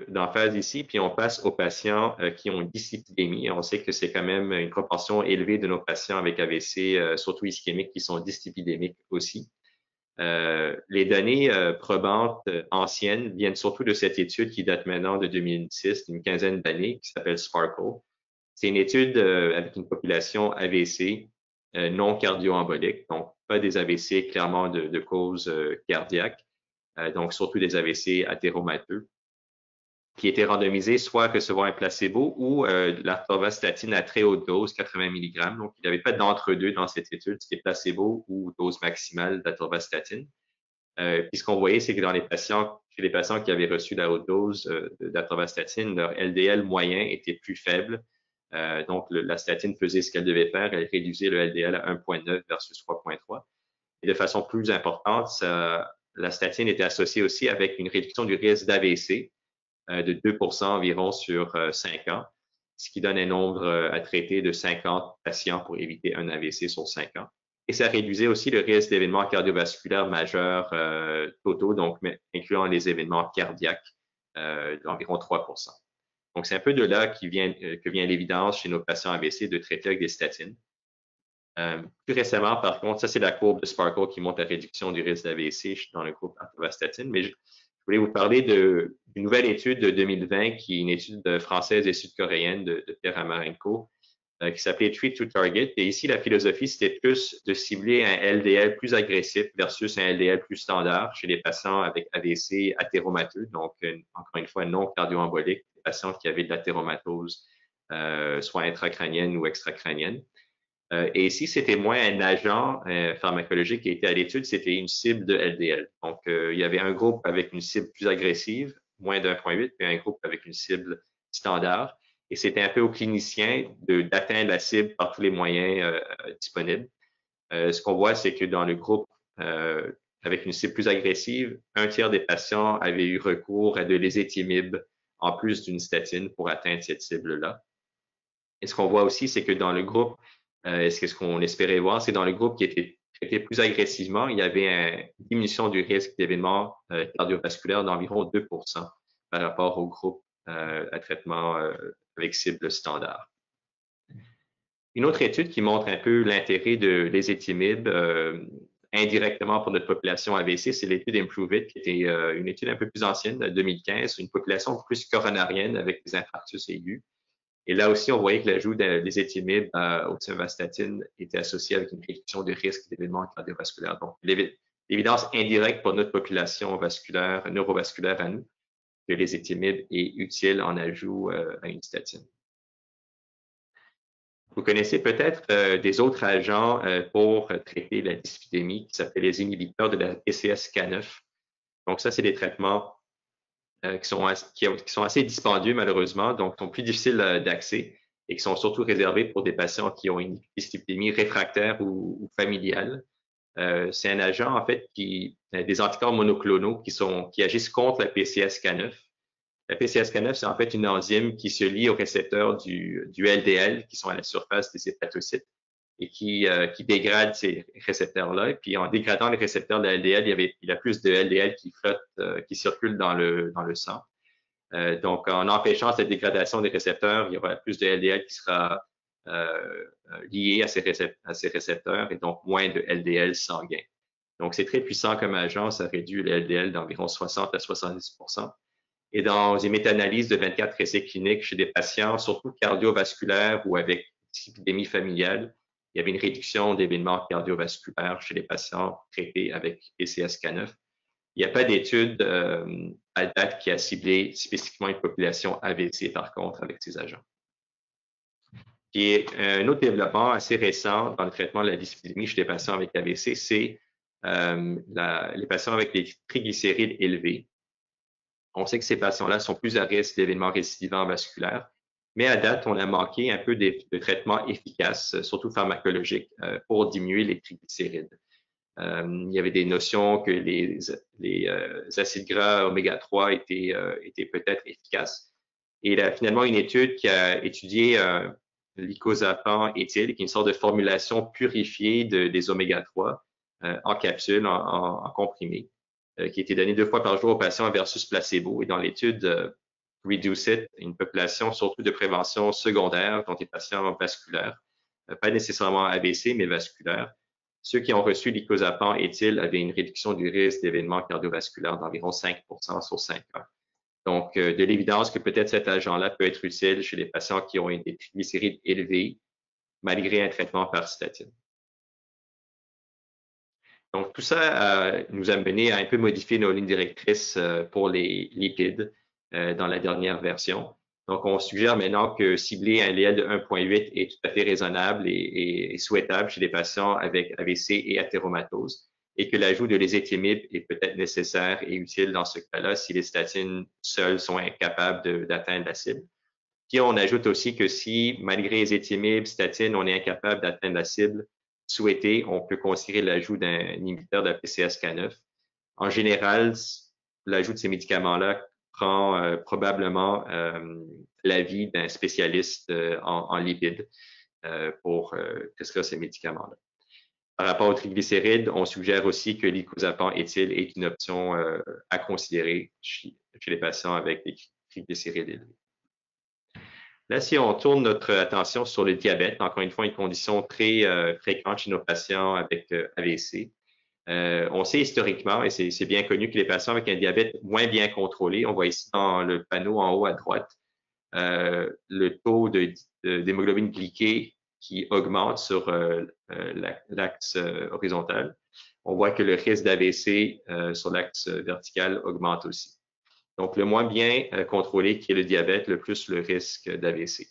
[SPEAKER 3] d'emphase ici, puis on passe aux patients qui ont une dyslipidémie, on sait que c'est quand même une proportion élevée de nos patients avec AVC, surtout ischémiques, qui sont dyslipidémiques aussi. Les données probantes anciennes viennent surtout de cette étude qui date maintenant de 2006, d'une quinzaine d'années, qui s'appelle SPARKLE. C'est une étude avec une population AVC non cardio-embolique, donc pas des AVC clairement de cause cardiaque, donc surtout des AVC athéromateux, qui étaient randomisés soit à recevoir un placebo ou l'atorvastatine à très haute dose, 80 mg. Donc, il n'y avait pas d'entre-deux dans cette étude, c'était placebo ou dose maximale d'atorvastatine. Puis ce qu'on voyait, c'est que chez les patients qui avaient reçu la haute dose d'atorvastatine, leur LDL moyen était plus faible. Donc, la statine faisait ce qu'elle devait faire, elle réduisait le LDL à 1,9 versus 3,3. Et de façon plus importante, la statine était associée aussi avec une réduction du risque d'AVC de 2% environ sur 5 ans, ce qui donne un nombre à traiter de 50 patients pour éviter un AVC sur 5 ans. Et ça réduisait aussi le risque d'événements cardiovasculaires majeurs totaux, donc incluant les événements cardiaques, d'environ 3%. Donc, c'est un peu de là que vient l'évidence chez nos patients AVC de traiter avec des statines. Plus récemment, par contre, ça c'est la courbe de SPARKLE qui montre la réduction du risque d'AVC dans le groupe atorvastatine, mais je voulais vous parler d'une nouvelle étude de 2020 qui est une étude française et sud-coréenne de Pierre Amarenko qui s'appelait Treat to Target. Et ici, la philosophie, c'était plus de cibler un LDL plus agressif versus un LDL plus standard chez les patients avec AVC athéromateux, donc encore une fois non cardio-embolique, les patients qui avaient de l'athéromatose, soit intracrânienne ou extracrânienne. Et ici, c'était moins un agent pharmacologique qui était à l'étude, c'était une cible de LDL. Donc, il y avait un groupe avec une cible plus agressive, moins de 1,8, puis un groupe avec une cible standard. Et c'était un peu aux cliniciens d'atteindre la cible par tous les moyens disponibles. Ce qu'on voit, c'est que dans le groupe avec une cible plus agressive, 1/3 des patients avaient eu recours à de l'ézetimibe en plus d'une statine pour atteindre cette cible-là. Et ce qu'on voit aussi, c'est que dans le groupe, ce qu'on espérait voir, c'est dans le groupe qui était traité plus agressivement, il y avait une diminution du risque d'événements cardiovasculaires d'environ 2% par rapport au groupe à traitement avec cible standard. Une autre étude qui montre un peu l'intérêt de l'ézetimibe indirectement pour notre population AVC, c'est l'étude IMPROVE-IT, qui était une étude un peu plus ancienne, de 2015, une population plus coronarienne avec des infarctus aigus. Et là aussi, on voyait que l'ajout d'ézetimibe au simvastatine était associé avec une réduction du risque d'événements cardiovasculaires. Donc, l'évidence indirecte pour notre population vasculaire, neurovasculaire à nous, que l'ézetimibe est utile en ajout à une statine. Vous connaissez peut-être des autres agents pour traiter la dyslipidémie qui s'appellent les inhibiteurs de la PCSK9. Donc, ça, c'est des traitements qui sont assez dispendieux, malheureusement, donc sont plus difficiles d'accès et qui sont surtout réservés pour des patients qui ont une dyslipidémie réfractaire ou familiale. C'est un agent, en fait, des anticorps monoclonaux qui agissent contre la PCSK9. La PCSK9, c'est en fait une enzyme qui se lie aux récepteurs du LDL qui sont à la surface des hépatocytes et qui dégrade ces récepteurs-là. Et puis, en dégradant les récepteurs de LDL, il y a plus de LDL qui flotte, qui circule dans le sang. Donc, en empêchant cette dégradation des récepteurs, il y aura plus de LDL qui sera lié à ces récepteurs et donc moins de LDL sanguin. Donc, c'est très puissant comme agent. Ça réduit le LDL d'environ 60 à 70%. Et dans une méta-analyse de 24 essais cliniques chez des patients, surtout cardiovasculaires ou avec dyslipidémie familiale, il y avait une réduction d'événements cardiovasculaires chez les patients traités avec PCSK9. Il n'y a pas d'étude à date qui a ciblé spécifiquement une population AVC, par contre, avec ces agents. Puis, un autre développement assez récent dans le traitement de la dyslipidémie chez les patients avec AVC, c'est les patients avec des triglycérides élevés. On sait que ces patients-là sont plus à risque d'événements récidivants vasculaires, mais à date, on a manqué un peu de traitements efficaces, surtout pharmacologiques, pour diminuer les triglycérides. Il y avait des notions que les acides gras oméga-3 étaient peut-être efficaces. Et il y a finalement une étude qui a étudié l'icosapent éthyle, qui est une sorte de formulation purifiée des oméga-3 en capsule, en comprimé, qui a été donnée 2 fois par jour aux patients versus placebo. Et dans l'étude REDUCE-IT, une population surtout de prévention secondaire, dont des patients vasculaires, pas nécessairement AVC, mais vasculaires. Ceux qui ont reçu l'icosapent éthyle avaient une réduction du risque d'événements cardiovasculaires d'environ 5% sur 5 ans. Donc, de l'évidence que peut-être cet agent-là peut être utile chez les patients qui ont des triglycérides élevés, malgré un traitement par statine. Donc, tout ça nous a mené à un peu modifier nos lignes directrices pour les lipides dans la dernière version. Donc, on suggère maintenant que cibler un LDL de 1,8 est tout à fait raisonnable et souhaitable chez les patients avec AVC et athéromatose, et que l'ajout de l'ézetimibe est peut-être nécessaire et utile dans ce cas-là si les statines seules sont incapables d'atteindre la cible. Puis, on ajoute aussi que si, malgré ézetimibe, statine, on est incapable d'atteindre la cible souhaitée, on peut considérer l'ajout d'un inhibiteur de la PCSK9. En général, l'ajout de ces médicaments-là prend probablement l'avis d'un spécialiste en lipides pour prescrire ces médicaments-là. Par rapport aux triglycérides, on suggère aussi que l'icosapent éthyle est une option à considérer chez les patients avec des triglycérides élevés. Là, si on tourne notre attention sur le diabète, encore une fois, une condition très fréquente chez nos patients avec AVC. On sait historiquement, et c'est bien connu, que les patients avec un diabète moins bien contrôlé, on voit ici dans le panneau en haut à droite, le taux d'hémoglobine glyquée qui augmente sur l'axe horizontal. On voit que le risque d'AVC sur l'axe vertical augmente aussi. Donc, le moins bien contrôlé qui est le diabète, le plus le risque d'AVC.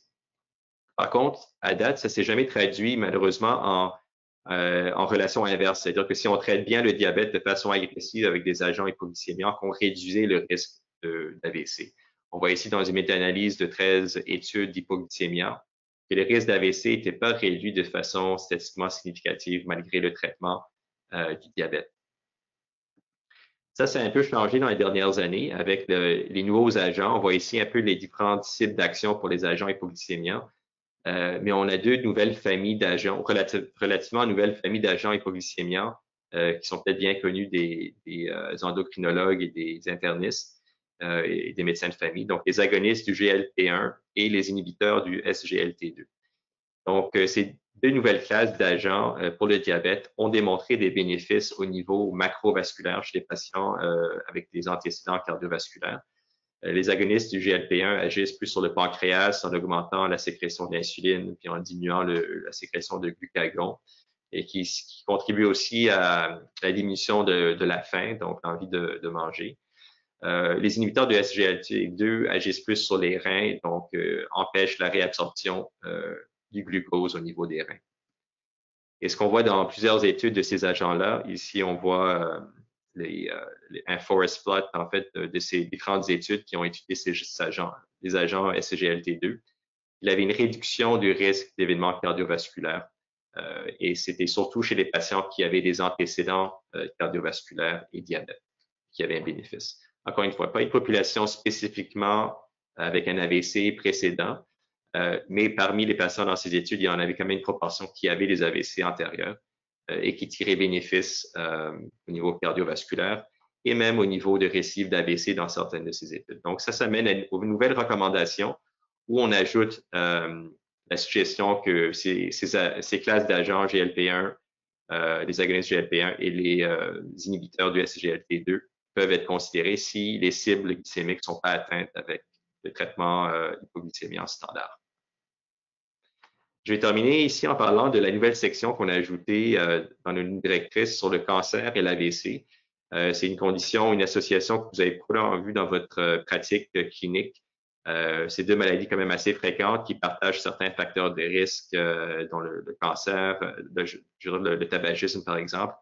[SPEAKER 3] Par contre, à date, ça s'est jamais traduit malheureusement en relation inverse. C'est-à-dire que si on traite bien le diabète de façon agressive avec des agents hypoglycémiants, qu'on réduisait le risque d'AVC. On voit ici dans une méta-analyse de 13 études d'hypoglycémia que le risque d'AVC n'était pas réduit de façon statistiquement significative malgré le traitement du diabète. Ça a un peu changé dans les dernières années avec les nouveaux agents. On voit ici un peu les différentes cibles d'action pour les agents hypoglycémiants. Mais on a deux nouvelles familles d'agents, relativement nouvelles familles d'agents hypoglycémiants qui sont peut-être bien connus des endocrinologues et des internistes et des médecins de famille. Donc, les agonistes du GLP-1 et les inhibiteurs du SGLT2. Donc, ces deux nouvelles classes d'agents pour le diabète ont démontré des bénéfices au niveau macrovasculaire chez les patients avec des antécédents cardiovasculaires. Les agonistes du GLP-1 agissent plus sur le pancréas en augmentant la sécrétion d'insuline puis en diminuant la sécrétion de glucagon et qui contribuent aussi à la diminution de la faim, donc l'envie de manger. Les inhibiteurs de SGLT2 agissent plus sur les reins, donc empêchent la réabsorption du glucose au niveau des reins. Et ce qu'on voit dans plusieurs études de ces agents-là, ici on voit un forest plot en fait de ces différentes études qui ont étudié les agents SGLT2. Il avait une réduction du risque d'événements cardiovasculaires et c'était surtout chez les patients qui avaient des antécédents cardiovasculaires et diabète qui avaient un bénéfice. Encore une fois, pas une population spécifiquement avec un AVC précédent, mais parmi les patients dans ces études, il y en avait quand même une proportion qui avaient des AVC antérieurs et qui tiraient bénéfice au niveau cardiovasculaire et même au niveau de récidive d'AVC dans certaines de ces études. Donc, ça mène à une nouvelle recommandation où on ajoute la suggestion que ces classes d'agents GLP-1, les agonistes GLP-1 et les inhibiteurs du SGLT2 peuvent être considérés si les cibles glycémiques ne sont pas atteintes avec le traitement hypoglycémie en standard. Je vais terminer ici en parlant de la nouvelle section qu'on a ajoutée dans nos lignes directrices sur le cancer et l'AVC. C'est une condition, une association que vous avez probablement vu dans votre pratique clinique. C'est deux maladies quand même assez fréquentes qui partagent certains facteurs de risque, dont le cancer, le tabagisme par exemple,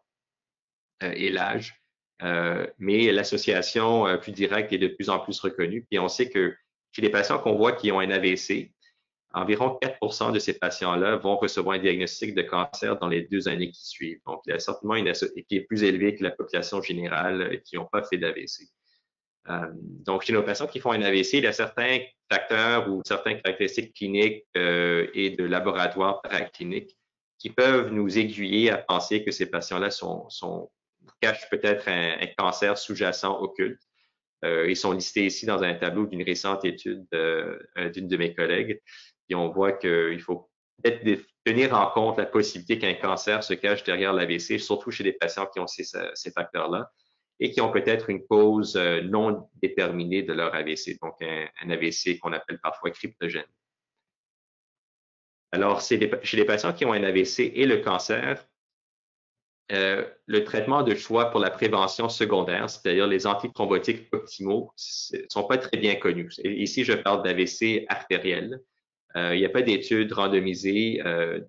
[SPEAKER 3] et l'âge. Mais l'association plus directe est de plus en plus reconnue. Puis on sait que chez les patients qu'on voit qui ont un AVC, environ 4% de ces patients-là vont recevoir un diagnostic de cancer dans les 2 années qui suivent. Donc, il y a certainement qui est plus élevée que la population générale qui n'ont pas fait d'AVC. Donc, chez nos patients qui font un AVC, il y a certains facteurs ou certaines caractéristiques cliniques et de laboratoire paracliniques qui peuvent nous aiguiller à penser que ces patients-là cachent peut-être un cancer sous-jacent occulte. Ils sont listés ici dans un tableau d'une récente étude d'une de mes collègues. Et on voit qu'il faut peut-être tenir en compte la possibilité qu'un cancer se cache derrière l'AVC, surtout chez des patients qui ont ces facteurs-là et qui ont peut-être une cause non déterminée de leur AVC, donc un AVC qu'on appelle parfois cryptogène. Alors, chez les patients qui ont un AVC et le cancer, le traitement de choix pour la prévention secondaire, c'est-à-dire les antithrombotiques optimaux, ne sont pas très bien connus. Ici, je parle d'AVC artériel. Il n'y a pas d'études randomisées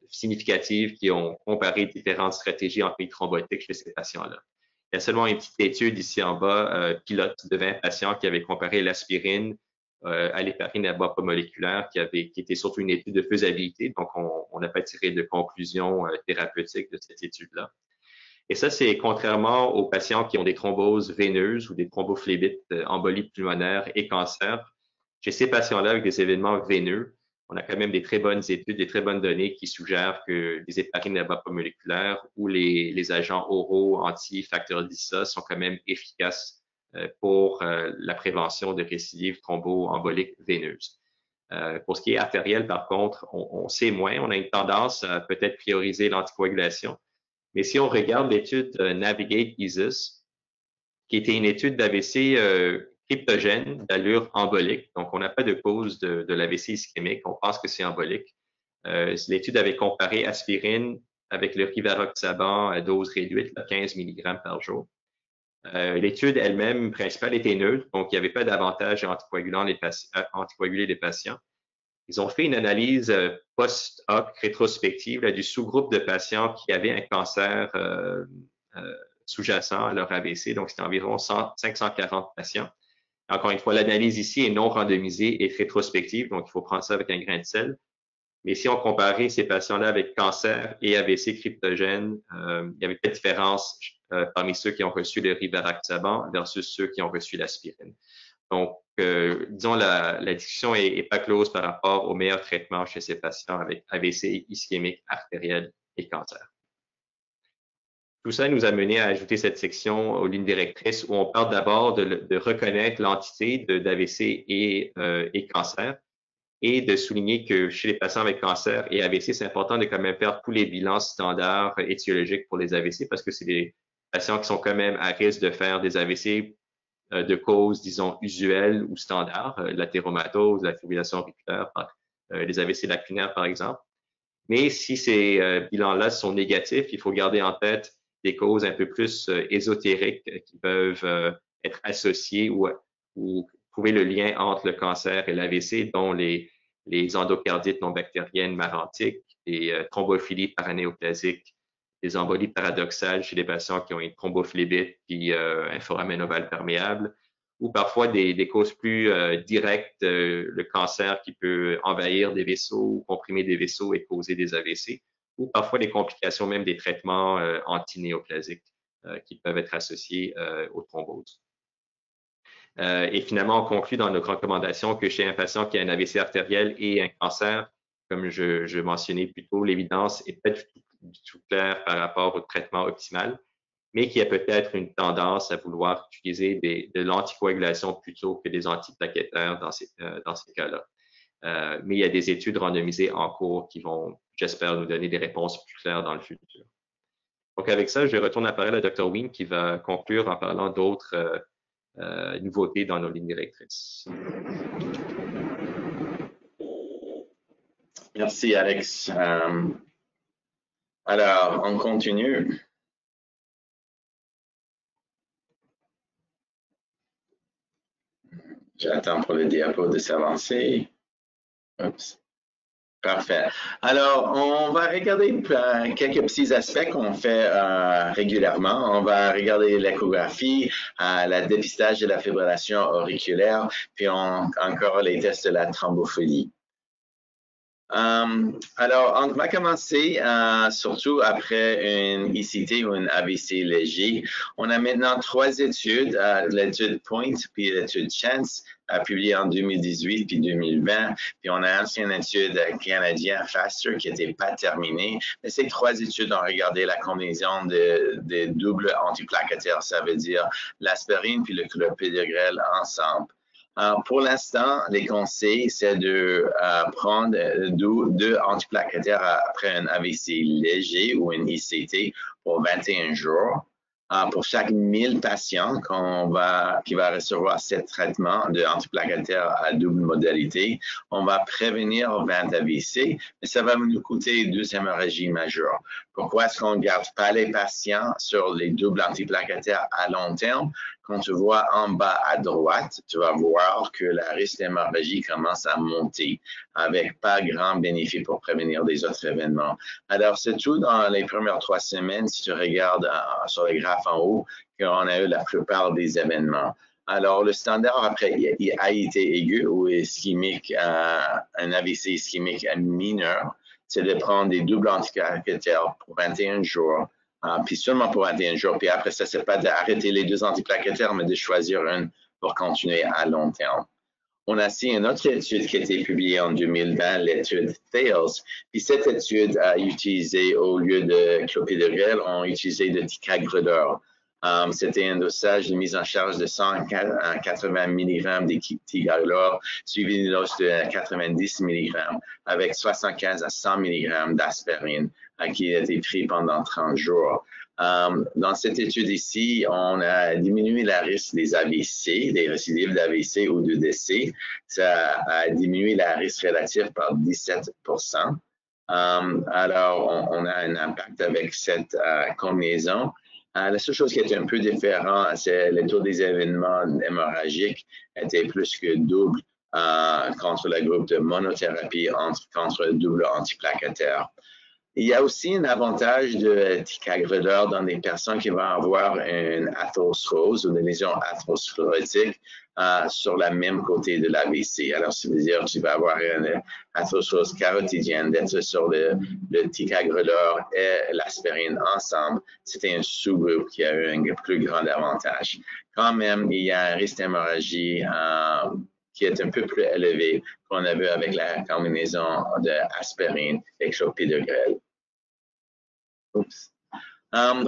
[SPEAKER 3] significatives qui ont comparé différentes stratégies antithrombotiques chez ces patients-là. Il y a seulement une petite étude ici en bas, pilote de 20 patients qui avait comparé l'aspirine à l'héparine à bas moléculaire, qui était surtout une étude de faisabilité. Donc, on n'a pas tiré de conclusions thérapeutiques de cette étude-là. Et ça, c'est contrairement aux patients qui ont des thromboses veineuses ou des thrombophlébite, embolies pulmonaires et cancer. Chez ces patients-là avec des événements veineux, on a quand même des très bonnes études, des très bonnes données qui suggèrent que les héparines à bas moléculaires ou les agents oraux anti-facteur DISA sont quand même efficaces pour la prévention de récidives thromboemboliques veineuses. Pour ce qui est artériel, par contre, on sait moins. On a une tendance à peut-être prioriser l'anticoagulation. Mais si on regarde l'étude Navigate ISIS, qui était une étude d'AVC cryptogène d'allure embolique, donc on n'a pas de cause de l'AVC ischémique, on pense que c'est embolique. L'étude avait comparé aspirine avec le rivaroxaban à dose réduite, 15 mg par jour. L'étude elle-même principale était neutre, donc il n'y avait pas d'avantage à anticoaguler les patients. Ils ont fait une analyse post-hoc rétrospective là, du sous-groupe de patients qui avaient un cancer sous-jacent à leur AVC. Donc, c'était environ 540 patients. Encore une fois, l'analyse ici est non randomisée et rétrospective, donc il faut prendre ça avec un grain de sel. Mais si on comparait ces patients-là avec cancer et AVC cryptogène, il n'y avait pas de différence parmi ceux qui ont reçu le rivaroxaban versus ceux qui ont reçu l'aspirine. Donc, disons, la discussion est pas close par rapport au meilleur traitement chez ces patients avec AVC ischémique artériel et cancer. Tout ça nous a mené à ajouter cette section aux lignes directrices où on parle d'abord de reconnaître l'entité d'AVC et cancer et de souligner que chez les patients avec cancer et AVC, c'est important de quand même faire tous les bilans standards étiologiques pour les AVC parce que c'est des patients qui sont quand même à risque de faire des AVC de cause, disons, usuelle ou standard, la théromatose, la fibrillation auriculaire, les AVC lacunaires, par exemple. Mais si ces bilans-là sont négatifs, il faut garder en tête des causes un peu plus ésotériques qui peuvent être associées ou trouver le lien entre le cancer et l'AVC, dont les endocardites non bactériennes marantiques, les thrombophilies paranéoplasiques, des embolies paradoxales chez les patients qui ont une thrombophlébite puis un foramen ovale perméable, ou parfois des causes plus directes, le cancer qui peut envahir des vaisseaux ou comprimer des vaisseaux et causer des AVC, ou parfois des complications même des traitements antinéoplasiques qui peuvent être associés aux thromboses. Et finalement, on conclut dans nos recommandations que chez un patient qui a un AVC artériel et un cancer, comme je mentionnais plus tôt, l'évidence est pas du tout claire par rapport au traitement optimal, mais qu'il y a peut-être une tendance à vouloir utiliser de l'anticoagulation plutôt que des antiplaquettaires dans ces cas-là. Mais il y a des études randomisées en cours qui vont, j'espère, nous donner des réponses plus claires dans le futur. Donc, avec ça, je retourne la parole à Dr. Wien qui va conclure en parlant d'autres nouveautés dans nos lignes directrices.
[SPEAKER 2] Merci, Alex. Alors, on continue. J'attends pour le diapo de s'avancer. Oups. Parfait. Alors, on va regarder quelques petits aspects qu'on fait régulièrement. On va regarder l'échographie, le dépistage de la fibrillation auriculaire, puis encore les tests de la thrombophilie. Alors, on va commencer surtout après une ICT ou une AVC léger. On a maintenant 3 études, l'étude POINT puis l'étude CHANCE, publiée en 2018 puis 2020. Puis on a aussi une étude canadienne, FASTER, qui n'était pas terminée. Mais ces 3 études ont regardé la combinaison de doubles antiplaquettaires, ça veut dire l'aspirine puis le clopidogrel ensemble. Pour l'instant, les conseils, c'est de prendre 2 antiplaquettaires après un AVC léger ou une ICT pour 21 jours. Pour chaque 1000 patients qui va recevoir ce traitement de antiplaquettaire à double modalité, on va prévenir 20 AVC, mais ça va nous coûter 2 hémorragies majeures. Pourquoi est-ce qu'on ne garde pas les patients sur les doubles antiplaquettaires à long terme? Quand tu vois en bas à droite, tu vas voir que le risque d'hémorragie commence à monter avec pas grand bénéfice pour prévenir des autres événements. Alors, c'est tout dans les premières 3 semaines, si tu regardes sur les graphes en haut, qu'on a eu la plupart des événements. Alors, le standard après AIT aigu ou ischémique, un AVC ischémique mineur, c'est de prendre des doubles antiplaquettaires pour 21 jours. Puis seulement pour 21 jours. Puis après ça, c'est pas d'arrêter les 2 antiplaquettaires, mais de choisir une pour continuer à long terme. On a aussi une autre étude qui a été publiée en 2020, l'étude THALES. Puis cette étude a utilisé, au lieu de clopidogrel, on a utilisé de ticagrelor. C'était un dosage de mise en charge de 180 mg de ticagrelor, suivi d'une dose de 90 mg, avec 75 à 100 mg d'aspirine qui a été pris pendant 30 jours. Dans cette étude ici, on a diminué le risque des AVC, des récidives d'AVC ou de décès. Ça a diminué le risque relatif par 17%. Alors, on a un impact avec cette combinaison. La seule chose qui est un peu différente, c'est le taux des événements hémorragiques était plus que double contre le groupe de monothérapie contre le double antiplaquettaire. Il y a aussi un avantage de ticagrelor dans des personnes qui vont avoir une atherosclérose ou des lésions atherosclérotiques sur la même côté de l'AVC. Alors, ça veut dire que tu vas avoir une atherosclérose carotidienne, d'être sur le ticagrelor et l'aspirine ensemble. C'était un sous-groupe qui a eu un plus grand avantage. Quand même, il y a un risque d'hémorragie qui est un peu plus élevé qu'on a vu avec la combinaison d'aspirine et clopidogrel.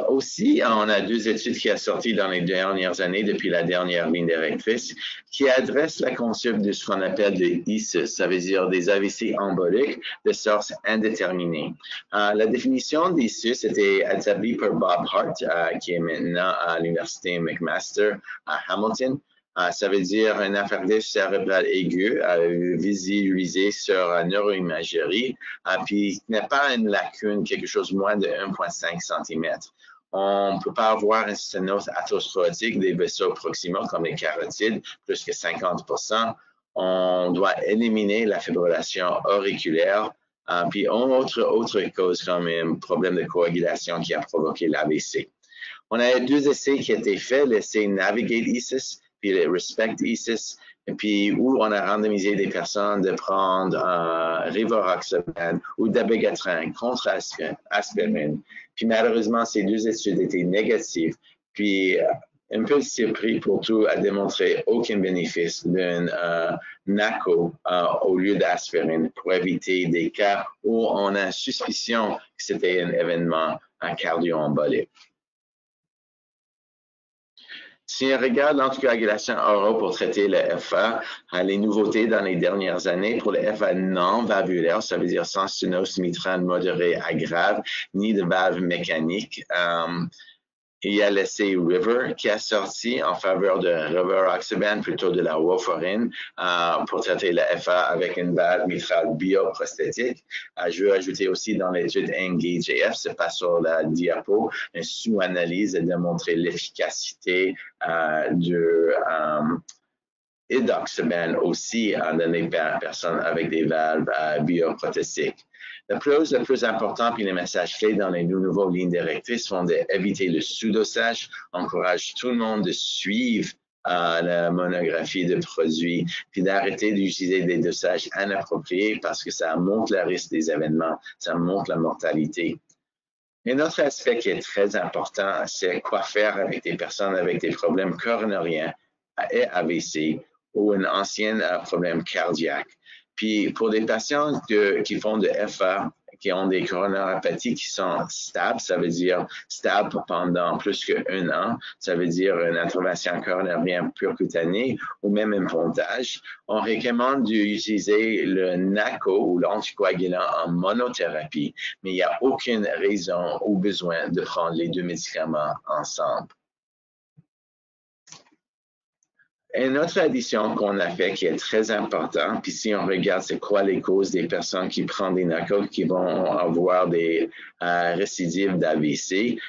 [SPEAKER 2] Aussi, on a deux études qui sont sorties dans les dernières années, depuis la dernière ligne directrice, qui adressent le concept de ce qu'on appelle des ISIS, ça veut dire des AVC emboliques de source indéterminée. La définition d'ISIS était établie par Bob Hart, qui est maintenant à l'Université McMaster à Hamilton. Ça veut dire un infarctus cérébral aigu visualisé sur neuroimagerie, puis n'est pas une lacune, quelque chose moins de 1,5 cm. On ne peut pas avoir une sténose atherosclérotique des vaisseaux proximaux comme les carotides, plus que 50%. On doit éliminer la fibrillation auriculaire. Puis autre cause comme un problème de coagulation qui a provoqué l'AVC. On a deux essais qui ont été faits, l'essai Navigate ISIS, puis le Respect ISIS, et puis où on a randomisé des personnes de prendre rivaroxaban ou dabigatran contre aspirine. Puis malheureusement, ces deux études étaient négatives. Puis un peu surpris pour tout à démontrer aucun bénéfice d'un NACO au lieu d'aspirine pour éviter des cas où on a suspicion que c'était un événement cardio-embolique. Si on regarde l'anticoagulation orale pour traiter le FA, les nouveautés dans les dernières années pour le FA non valvulaire, ça veut dire sans sténose mitrale modérée à grave, ni de valve mécanique. Il y a l'essai River qui a sorti en faveur de rivaroxaban plutôt de la warfarine pour traiter le FA avec une valve mitrale bioprosthétique. Je veux ajouter aussi dans l'étude Engage-AF, c'est pas sur la diapo, une sous-analyse a démontré l'efficacité de edoxaban aussi dans les personnes avec des valves bioprothétiques. La chose la plus importante, puis les messages clés dans les nouveaux lignes directrices sont d'éviter le sous-dosage, encourage tout le monde de suivre la monographie de produits, puis d'arrêter d'utiliser des dosages inappropriés parce que ça monte le risque des événements, ça monte la mortalité. Un autre aspect qui est très important, c'est quoi faire avec des personnes avec des problèmes coronariens et AVC ou un ancien problème cardiaque. Puis pour des patients qui font de FA, qui ont des coronariopathies qui sont stables, ça veut dire stable pendant plus qu'un an, ça veut dire une intervention coronarienne percutanée ou même un pontage, on recommande d'utiliser le NACO ou l'anticoagulant en monothérapie, mais il n'y a aucune raison ou besoin de prendre les deux médicaments ensemble. Une autre addition qu'on a fait qui est très importante, puis si on regarde c'est quoi les causes des personnes qui prennent des NACO qui vont avoir des récidives d'AVC,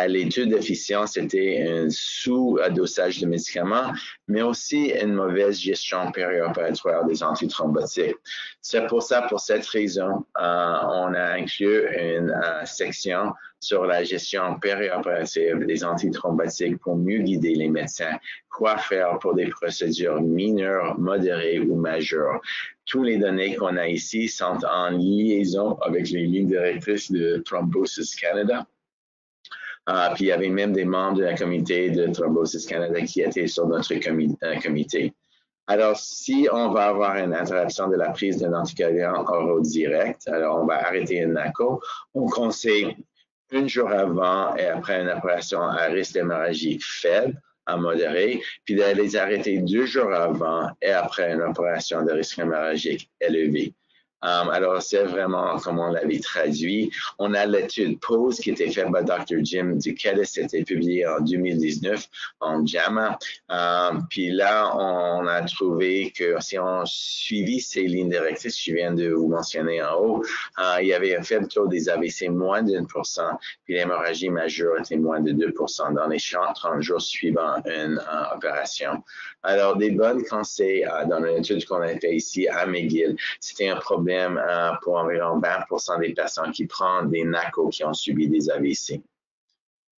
[SPEAKER 2] l'étude d'efficience était un sous-dosage de médicaments, mais aussi une mauvaise gestion périopératoire des antithrombotiques. C'est pour ça, pour cette raison, on a inclus une section sur la gestion périopérative des antithrombotiques pour mieux guider les médecins quoi faire pour des procédures mineures, modérées ou majeures. Toutes les données qu'on a ici sont en liaison avec les lignes directrices de Thrombosis Canada. Puis il y avait même des membres de la comité de Thrombosis Canada qui étaient sur notre comité. Alors, si on va avoir une interruption de la prise d'un anticoagulant oraux direct, alors on va arrêter un NACO, on conseille un jour avant et après une opération à risque d'hémorragie faible, à modéré, puis de les arrêter 2 jours avant et après une opération de risque hémorragique élevé. Alors, c'est vraiment comme on l'avait traduit. On a l'étude POSE qui était faite par Dr. Jim Duquette, c'était publié en 2019 en JAMA. Puis là, on a trouvé que si on suivit ces lignes directrices que je viens de vous mentionner en haut, il y avait un faible taux des AVC, moins de 1%, puis l'hémorragie majeure était moins de 2% dans les 30 jours suivant une opération. Alors, des bonnes conseils dans l'étude qu'on a fait ici à McGill, c'était un problème pour environ 20% des personnes qui prennent des NACO qui ont subi des AVC.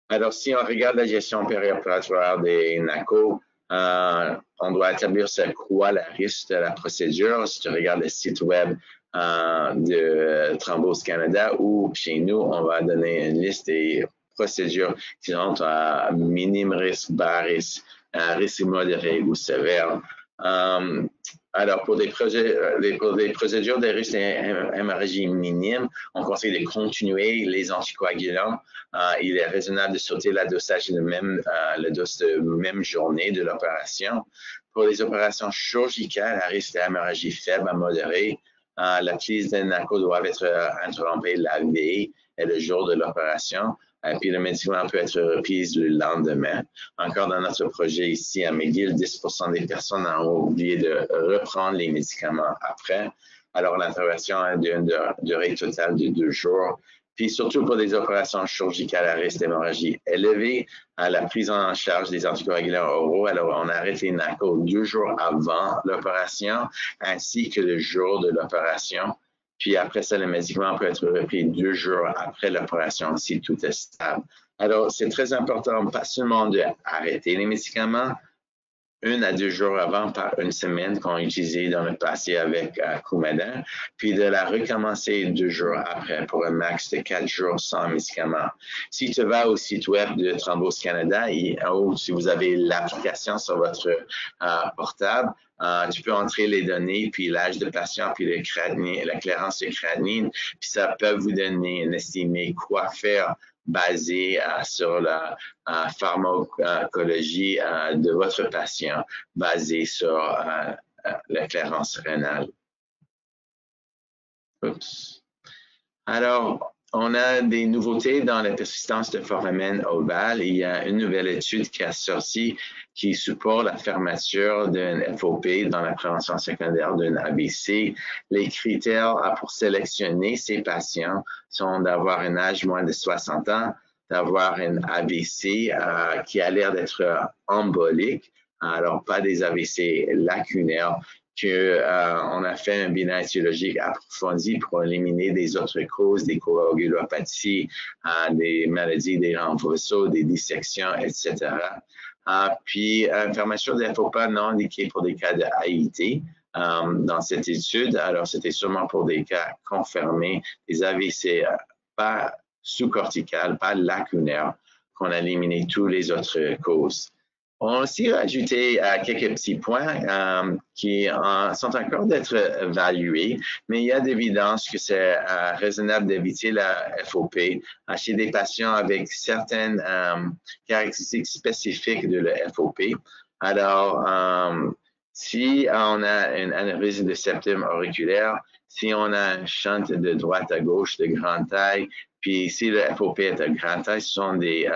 [SPEAKER 2] Alors, si on regarde la gestion périopératoire des NACO, on doit établir c'est quoi le risque de la procédure. Si tu regardes le site web de Thrombose Canada ou chez nous, on va donner une liste des procédures qui sont à minime risque, bas risque, risque modéré ou sévère. Alors, pour des procédures de risque d'hémorragie minime, on conseille de continuer les anticoagulants. Il est raisonnable de sauter le dosage de même journée de l'opération. Pour les opérations chirurgicales à risque d'hémorragie faible à modérée, la prise de NACO doit être interrompue la veille et le jour de l'opération. Puis le médicament peut être repris le lendemain. Encore dans notre projet ici à McGill, 10% des personnes ont oublié de reprendre les médicaments après. Alors l'intervention a une durée totale de 2 jours. Puis surtout pour des opérations chirurgicales à risque d'hémorragie élevée, la prise en charge des anticoagulants oraux, alors on arrête les NACO 2 jours avant l'opération ainsi que le jour de l'opération. Puis après ça, le médicament peut être repris 2 jours après l'opération si tout est stable. Alors, c'est très important, pas seulement d'arrêter les médicaments 1 à 2 jours avant par une semaine qu'on a utilisé dans le passé avec Coumadin, puis de la recommencer 2 jours après pour un max de 4 jours sans médicaments. Si tu vas au site web de Thrombose Canada, ou si vous avez l'application sur votre portable, tu peux entrer les données, puis l'âge de patient, puis la clairance de créatinine, puis ça peut vous donner une estimée quoi faire basé sur la pharmacologie de votre patient, basé sur la clairance rénale. Oups. Alors, on a des nouveautés dans la persistance de foramen ovale. Il y a une nouvelle étude qui a sorti qui supporte la fermeture d'un FOP dans la prévention secondaire d'un AVC. Les critères pour sélectionner ces patients sont d'avoir un âge moins de 60 ans, d'avoir un AVC qui a l'air d'être embolique, alors pas des AVC lacunaires, qu'on a fait un bilan étiologique approfondi pour éliminer des autres causes, des coagulopathies, des maladies des reins vaisseaux, des dissections, etc. Puis, fermeture des FOPA non indiquée pour des cas de AIT dans cette étude. Alors, c'était sûrement pour des cas confirmés, des AVC pas sous-corticales, pas lacunaires, qu'on a éliminé toutes les autres causes. On a aussi ajouté quelques petits points qui sont encore d'être évalués, mais il y a d'évidence que c'est raisonnable d'éviter la FOP chez des patients avec certaines caractéristiques spécifiques de la FOP. Alors, si on a une anévrisme de septum auriculaire, si on a un shunt de droite à gauche de grande taille, puis si le FOP est de grande taille, ce sont des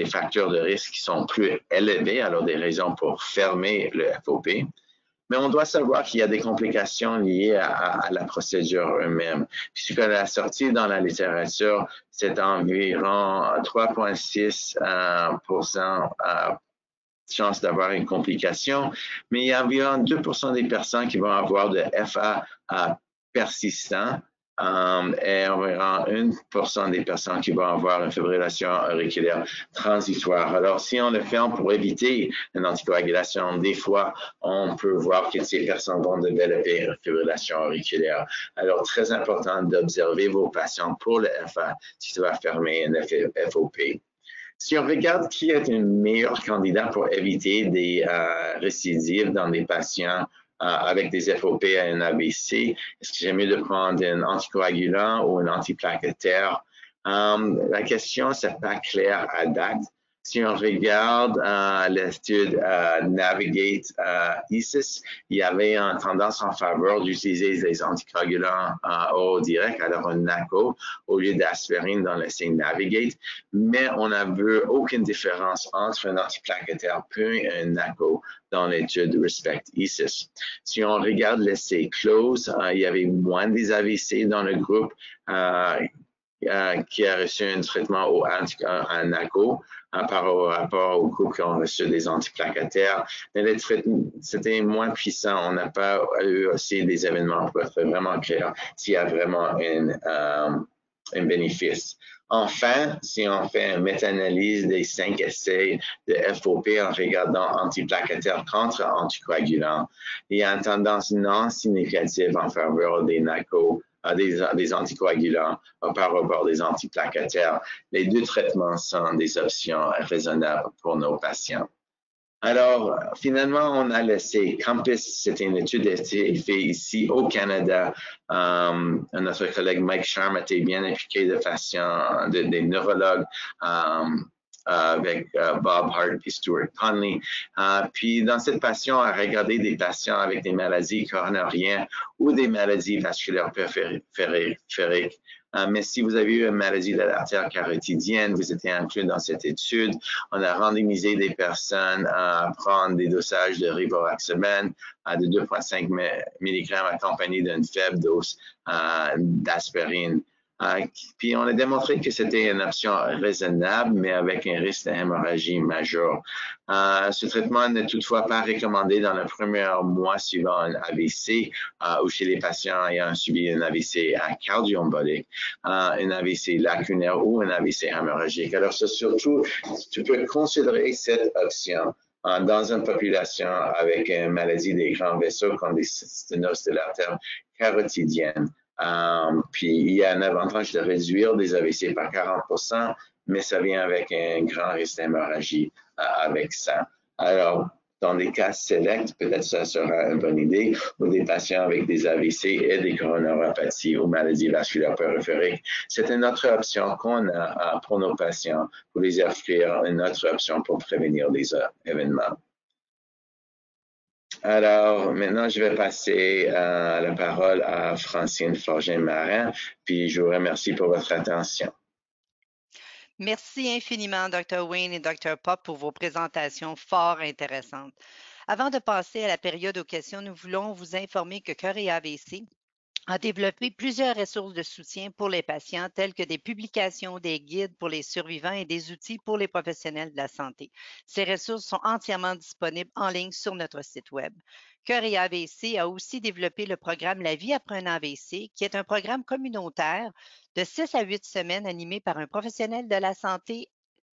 [SPEAKER 2] facteurs de risque qui sont plus élevés, alors des raisons pour fermer le FOP. Mais on doit savoir qu'il y a des complications liées à la procédure elle-même. Puis ce qu'on a sorti dans la littérature, c'est environ 3,6% chance d'avoir une complication, mais il y a environ 2% des personnes qui vont avoir de FA persistant, et environ 1% des personnes qui vont avoir une fibrillation auriculaire transitoire. Alors, si on le fait pour éviter une anticoagulation, des fois, on peut voir que ces personnes vont développer une fibrillation auriculaire. Alors, très important d'observer vos patients pour le FA si tu vas fermer une FOP. Si on regarde qui est un meilleur candidat pour éviter des récidives dans des patients avec des FOP à un AVC, est-ce que j'ai mieux de prendre un anticoagulant ou un antiplaquettaire? La question, c'est pas clair à date. Si on regarde l'étude Navigate ISIS, il y avait une tendance en faveur d'utiliser des anticoagulants oraux directs, alors un NACO, au lieu d'aspirine dans l'essai Navigate, mais on n'a vu aucune différence entre un antiplaquettaire puis un NACO dans l'étude Respect ISIS. Si on regarde l'essai Close, il y avait moins des AVC dans le groupe qui a reçu un traitement au NACO par rapport aux groupes qui ont reçu des antiplaquettaires. Mais c'était moins puissant. On n'a pas eu aussi des événements pour être vraiment clair s'il y a vraiment un bénéfice. Enfin, si on fait une méta-analyse des 5 essais de FOP en regardant antiplaquettaires contre anticoagulants, il y a une tendance non significative en faveur des NACO, des anticoagulants par rapport des antiplaquettaires. Les deux traitements sont des options raisonnables pour nos patients. Alors, finalement, on a laissé Campus, c'était une étude qui a été faite ici au Canada. Notre collègue Mike Sharm était bien impliqué de patients, des neurologues avec Bob Hart et Stuart Conley. Puis, dans cette patient, on a regardé des patients avec des maladies coronariennes ou des maladies vasculaires périphériques. Mais si vous avez eu une maladie de l'artère carotidienne, vous étiez inclus dans cette étude. On a randomisé des personnes à prendre des dosages de rivaroxaban de 2,5 mg accompagnés d'une faible dose d'aspirine. Puis on a démontré que c'était une option raisonnable, mais avec un risque d'hémorragie majeure. Ce traitement n'est toutefois pas recommandé dans le premier mois suivant un AVC ou chez les patients ayant subi un AVC cardio-embolique, un AVC lacunaire ou un AVC hémorragique. Alors, surtout, tu peux considérer cette option dans une population avec une maladie des grands vaisseaux comme des sténoses de l'artère carotidienne. Puis il y a un avantage de réduire des AVC par 40%, mais ça vient avec un grand risque d'hémorragie avec ça. Alors, dans des cas sélects, peut-être ça sera une bonne idée, ou des patients avec des AVC et des coronarapathies ou maladies vasculaires périphériques. C'est une autre option qu'on a pour nos patients, pour les offrir une autre option pour prévenir des événements. Alors, maintenant, je vais passer la parole à Francine Forget-Marin, puis je vous remercie pour votre attention.
[SPEAKER 1] Merci infiniment, Dr. Wayne et Dr. Pop, pour vos présentations fort intéressantes. Avant de passer à la période aux questions, nous voulons vous informer que Cœur et AVC a développé plusieurs ressources de soutien pour les patients, telles que des publications, des guides pour les survivants et des outils pour les professionnels de la santé. Ces ressources sont entièrement disponibles en ligne sur notre site Web. Cœur et AVC a aussi développé le programme La vie après un AVC, qui est un programme communautaire de 6 à 8 semaines animé par un professionnel de la santé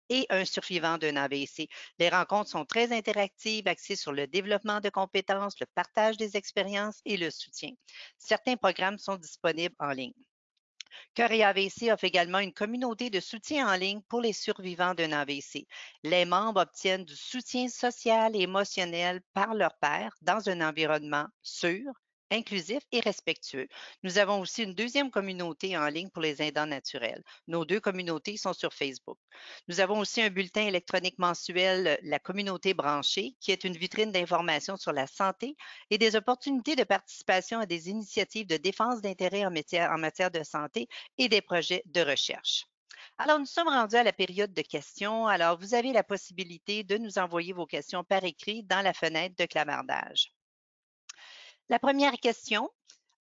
[SPEAKER 1] et un survivant d'un AVC. Les rencontres sont très interactives, axées sur le développement de compétences, le partage des expériences et le soutien. Certains programmes sont disponibles en ligne. Cœur et AVC offre également une communauté de soutien en ligne pour les survivants d'un AVC. Les membres obtiennent du soutien social et émotionnel par leur pairs dans un environnement sûr, inclusif et respectueux. Nous avons aussi une deuxième communauté en ligne pour les aidants naturels. Nos deux communautés sont sur Facebook. Nous avons aussi un bulletin électronique mensuel, La communauté branchée, qui est une vitrine d'informations sur la santé et des opportunités de participation à des initiatives de défense d'intérêts en matière de santé et des projets de recherche. Alors, nous sommes rendus à la période de questions. Alors, vous avez la possibilité de nous envoyer vos questions par écrit dans la fenêtre de clamardage. La première question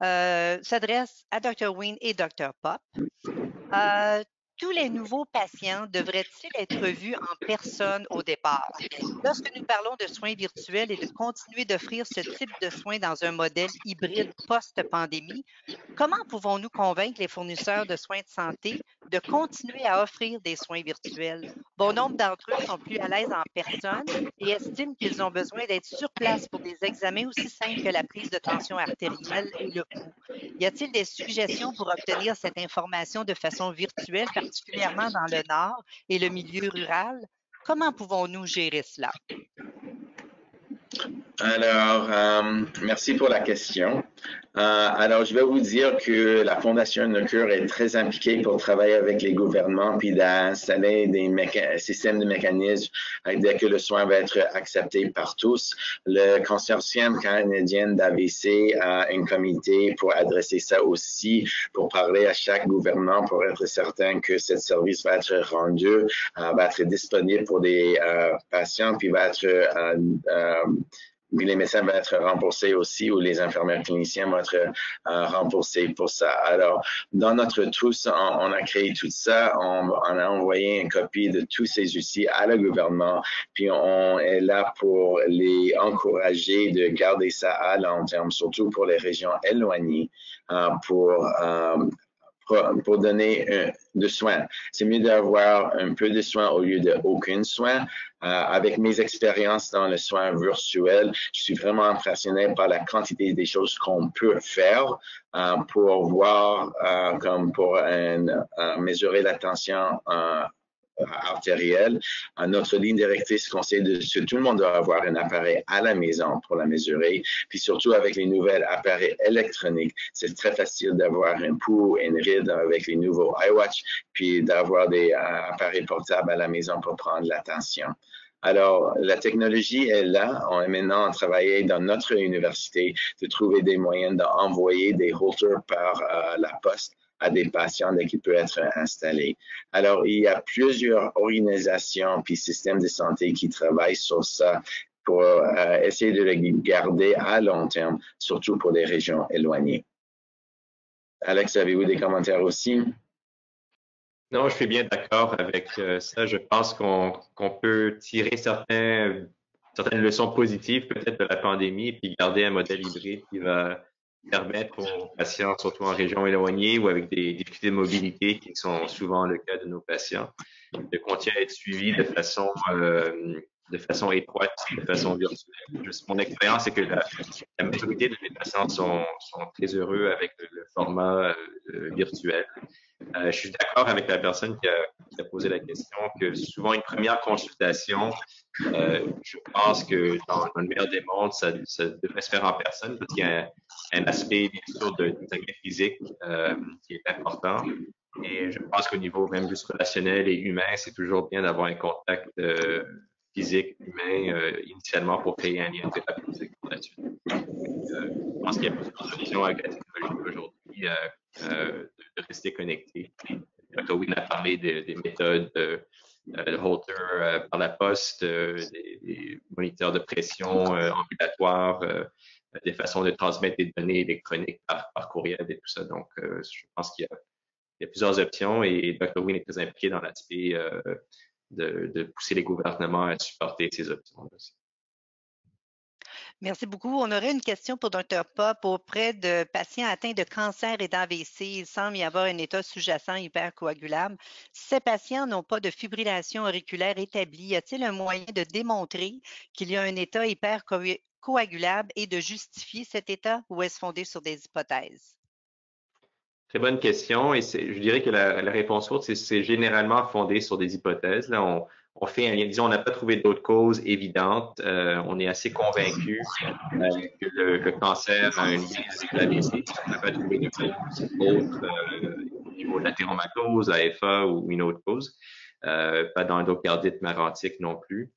[SPEAKER 1] s'adresse à Dr. Wayne et Dr. Pop. Tous les nouveaux patients devraient-ils être vus en personne au départ? Lorsque nous parlons de soins virtuels et de continuer d'offrir ce type de soins dans un modèle hybride post-pandémie, comment pouvons-nous convaincre les fournisseurs de soins de santé de continuer à offrir des soins virtuels? Bon nombre d'entre eux sont plus à l'aise en personne et estiment qu'ils ont besoin d'être sur place pour des examens aussi simples que la prise de tension artérielle et le pouls. Y a-t-il des suggestions pour obtenir cette information de façon virtuelle, particulièrement dans le Nord et le milieu rural? Comment pouvons-nous gérer cela?
[SPEAKER 2] Alors, merci pour la question. Alors, je vais vous dire que la Fondation NoCure est très impliquée pour travailler avec les gouvernements puis d'installer des systèmes de mécanismes dès que le soin va être accepté par tous. Le consortium canadien d'AVC a un comité pour adresser ça aussi, pour parler à chaque gouvernement pour être certain que ce service va être rendu, va être disponible pour des patients puis va être les médecins vont être remboursés aussi ou les infirmières cliniciens vont être remboursés pour ça. Alors, dans notre tous, on a créé tout ça, on a envoyé une copie de tous ces outils à le gouvernement, puis on est là pour les encourager de garder ça à long terme, surtout pour les régions éloignées, pour donner de soins. C'est mieux d'avoir un peu de soins au lieu d'aucun soin. Avec mes expériences dans le soin virtuel, je suis vraiment impressionné par la quantité des choses qu'on peut faire pour voir, comme pour mesurer la tension artérielle. Notre ligne directrice conseille que tout le monde doit avoir un appareil à la maison pour la mesurer. Puis surtout avec les nouvelles appareils électroniques, c'est très facile d'avoir un pouls et une ride avec les nouveaux iWatch, puis d'avoir des appareils portables à la maison pour prendre la tension. Alors, la technologie est là. On est maintenant en travailler dans notre université de trouver des moyens d'envoyer des holters par la poste à des patients qui peuvent être installés. Alors, il y a plusieurs organisations puis systèmes de santé qui travaillent sur ça pour essayer de les garder à long terme, surtout pour les régions éloignées. Alex, avez-vous des commentaires aussi?
[SPEAKER 3] Non, je suis bien d'accord avec ça. Je pense qu'on peut tirer certaines leçons positives peut-être de la pandémie et puis garder un modèle hybride qui va permettre aux patients, surtout en région éloignée ou avec des difficultés de mobilité qui sont souvent le cas de nos patients, de continuer à être suivis de façon étroite, de façon virtuelle. Mon expérience, c'est que la majorité de mes patients sont très heureux avec le format virtuel. Je suis d'accord avec la personne qui a posé la question que souvent une première consultation, je pense que dans le meilleur des mondes, ça devrait se faire en personne parce qu'il y a un aspect, bien sûr, de physique qui est important. Et je pense qu'au niveau même juste relationnel et humain, c'est toujours bien d'avoir un contact physique, humain, initialement pour créer un lien thérapeutique pour la suite. Je pense qu'il y a plusieurs solutions avec la technologie aujourd'hui de rester connecté. Dr. Wynne a parlé des méthodes de Holter par la poste, des moniteurs de pression ambulatoires, des façons de transmettre des données électroniques par courriel et tout ça. Donc, je pense qu'il y a plusieurs options et Dr. Wynne est très impliqué dans l'aspect de pousser les gouvernements à supporter ces options aussi.
[SPEAKER 1] Merci beaucoup. On aurait une question pour Dr. Pop auprès de patients atteints de cancer et d'AVC. Il semble y avoir un état sous-jacent hypercoagulable. Si ces patients n'ont pas de fibrillation auriculaire établie, y a-t-il un moyen de démontrer qu'il y a un état hypercoagulable et de justifier cet état ou est-ce fondé sur des hypothèses?
[SPEAKER 3] Très bonne question et je dirais que la réponse courte, c'est généralement fondé sur des hypothèses. Là, on fait un lien, disons, on n'a pas trouvé d'autres causes évidentes. On est assez convaincu que le cancer a un lien avec l'AVC. On n'a pas trouvé de cause autre au niveau de la théromatose, AFA ou une autre cause. Pas d'endocardite marantique non plus.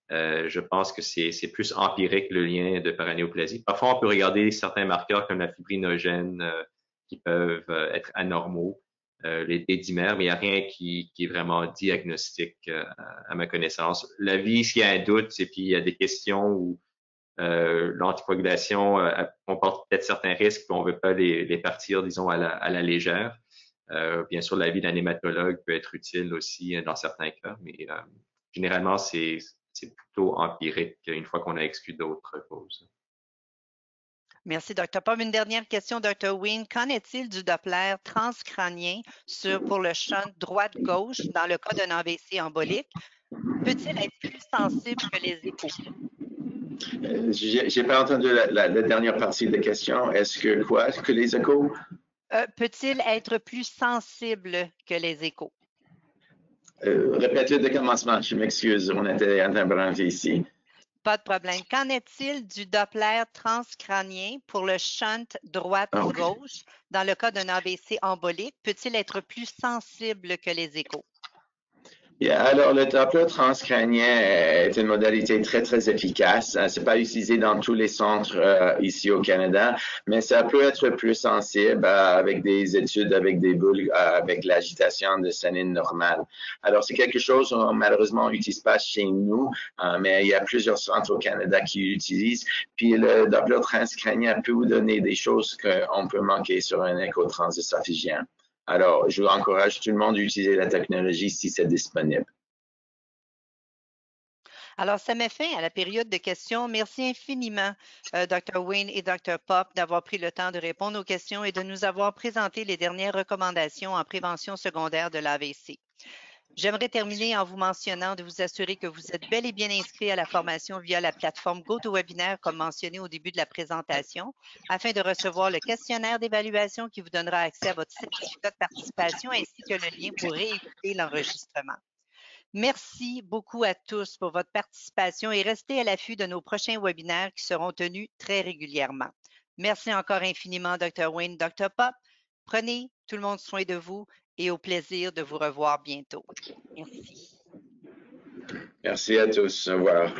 [SPEAKER 3] Je pense que c'est plus empirique le lien de paranéoplasie. Parfois, on peut regarder certains marqueurs comme la fibrinogène qui peuvent être anormaux, les dimères, mais il n'y a rien qui est vraiment diagnostique à ma connaissance. La vie, s'il y a un doute, et puis il y a des questions où l'anticoagulation comporte peut-être certains risques, puis on ne veut pas les partir, disons, à la légère. Bien sûr, l'avis d'un hématologue peut être utile aussi dans certains cas, mais généralement, c'est plutôt empirique une fois qu'on a exclu d'autres causes.
[SPEAKER 1] Merci, Dr. Pop. Une dernière question, Dr. Wynne. Qu'en est-il du Doppler transcrânien pour le shunt droite-gauche dans le cas d'un AVC embolique? Peut-il être plus sensible que les échos?
[SPEAKER 2] J'ai pas entendu la dernière partie de la question. Est-ce que quoi? Que les échos?
[SPEAKER 1] Peut-il être plus sensible que les échos?
[SPEAKER 2] Répète-le de commencement. Je m'excuse. On était en train de brancher ici.
[SPEAKER 1] Pas de problème. Qu'en est-il du Doppler transcrânien pour le shunt droite-gauche dans le cas d'un AVC embolique? Peut-il être plus sensible que les échos?
[SPEAKER 2] Alors, le Doppler transcrânien est une modalité très, très efficace. C'est pas utilisé dans tous les centres ici au Canada, mais ça peut être plus sensible avec des études avec des boules, avec l'agitation de sénine normale. Alors, c'est quelque chose qu'on malheureusement n'utilise pas chez nous, mais il y a plusieurs centres au Canada qui l'utilisent. Puis, le Doppler transcrânien peut vous donner des choses qu'on peut manquer sur un écho transœsophagien. Alors, je vous encourage tout le monde à utiliser la technologie si c'est disponible.
[SPEAKER 1] Alors, ça met fin à la période de questions. Merci infiniment, Dr. Wayne et Dr. Pop, d'avoir pris le temps de répondre aux questions et de nous avoir présenté les dernières recommandations en prévention secondaire de l'AVC. J'aimerais terminer en vous mentionnant de vous assurer que vous êtes bel et bien inscrit à la formation via la plateforme GoToWebinar, comme mentionné au début de la présentation, afin de recevoir le questionnaire d'évaluation qui vous donnera accès à votre certificat de participation ainsi que le lien pour réécouter l'enregistrement. Merci beaucoup à tous pour votre participation et restez à l'affût de nos prochains webinaires qui seront tenus très régulièrement. Merci encore infiniment, Dr. Wayne, Dr. Pop. Prenez tout le monde soin de vous et au plaisir de vous revoir bientôt. Merci.
[SPEAKER 2] Merci à tous. Au revoir.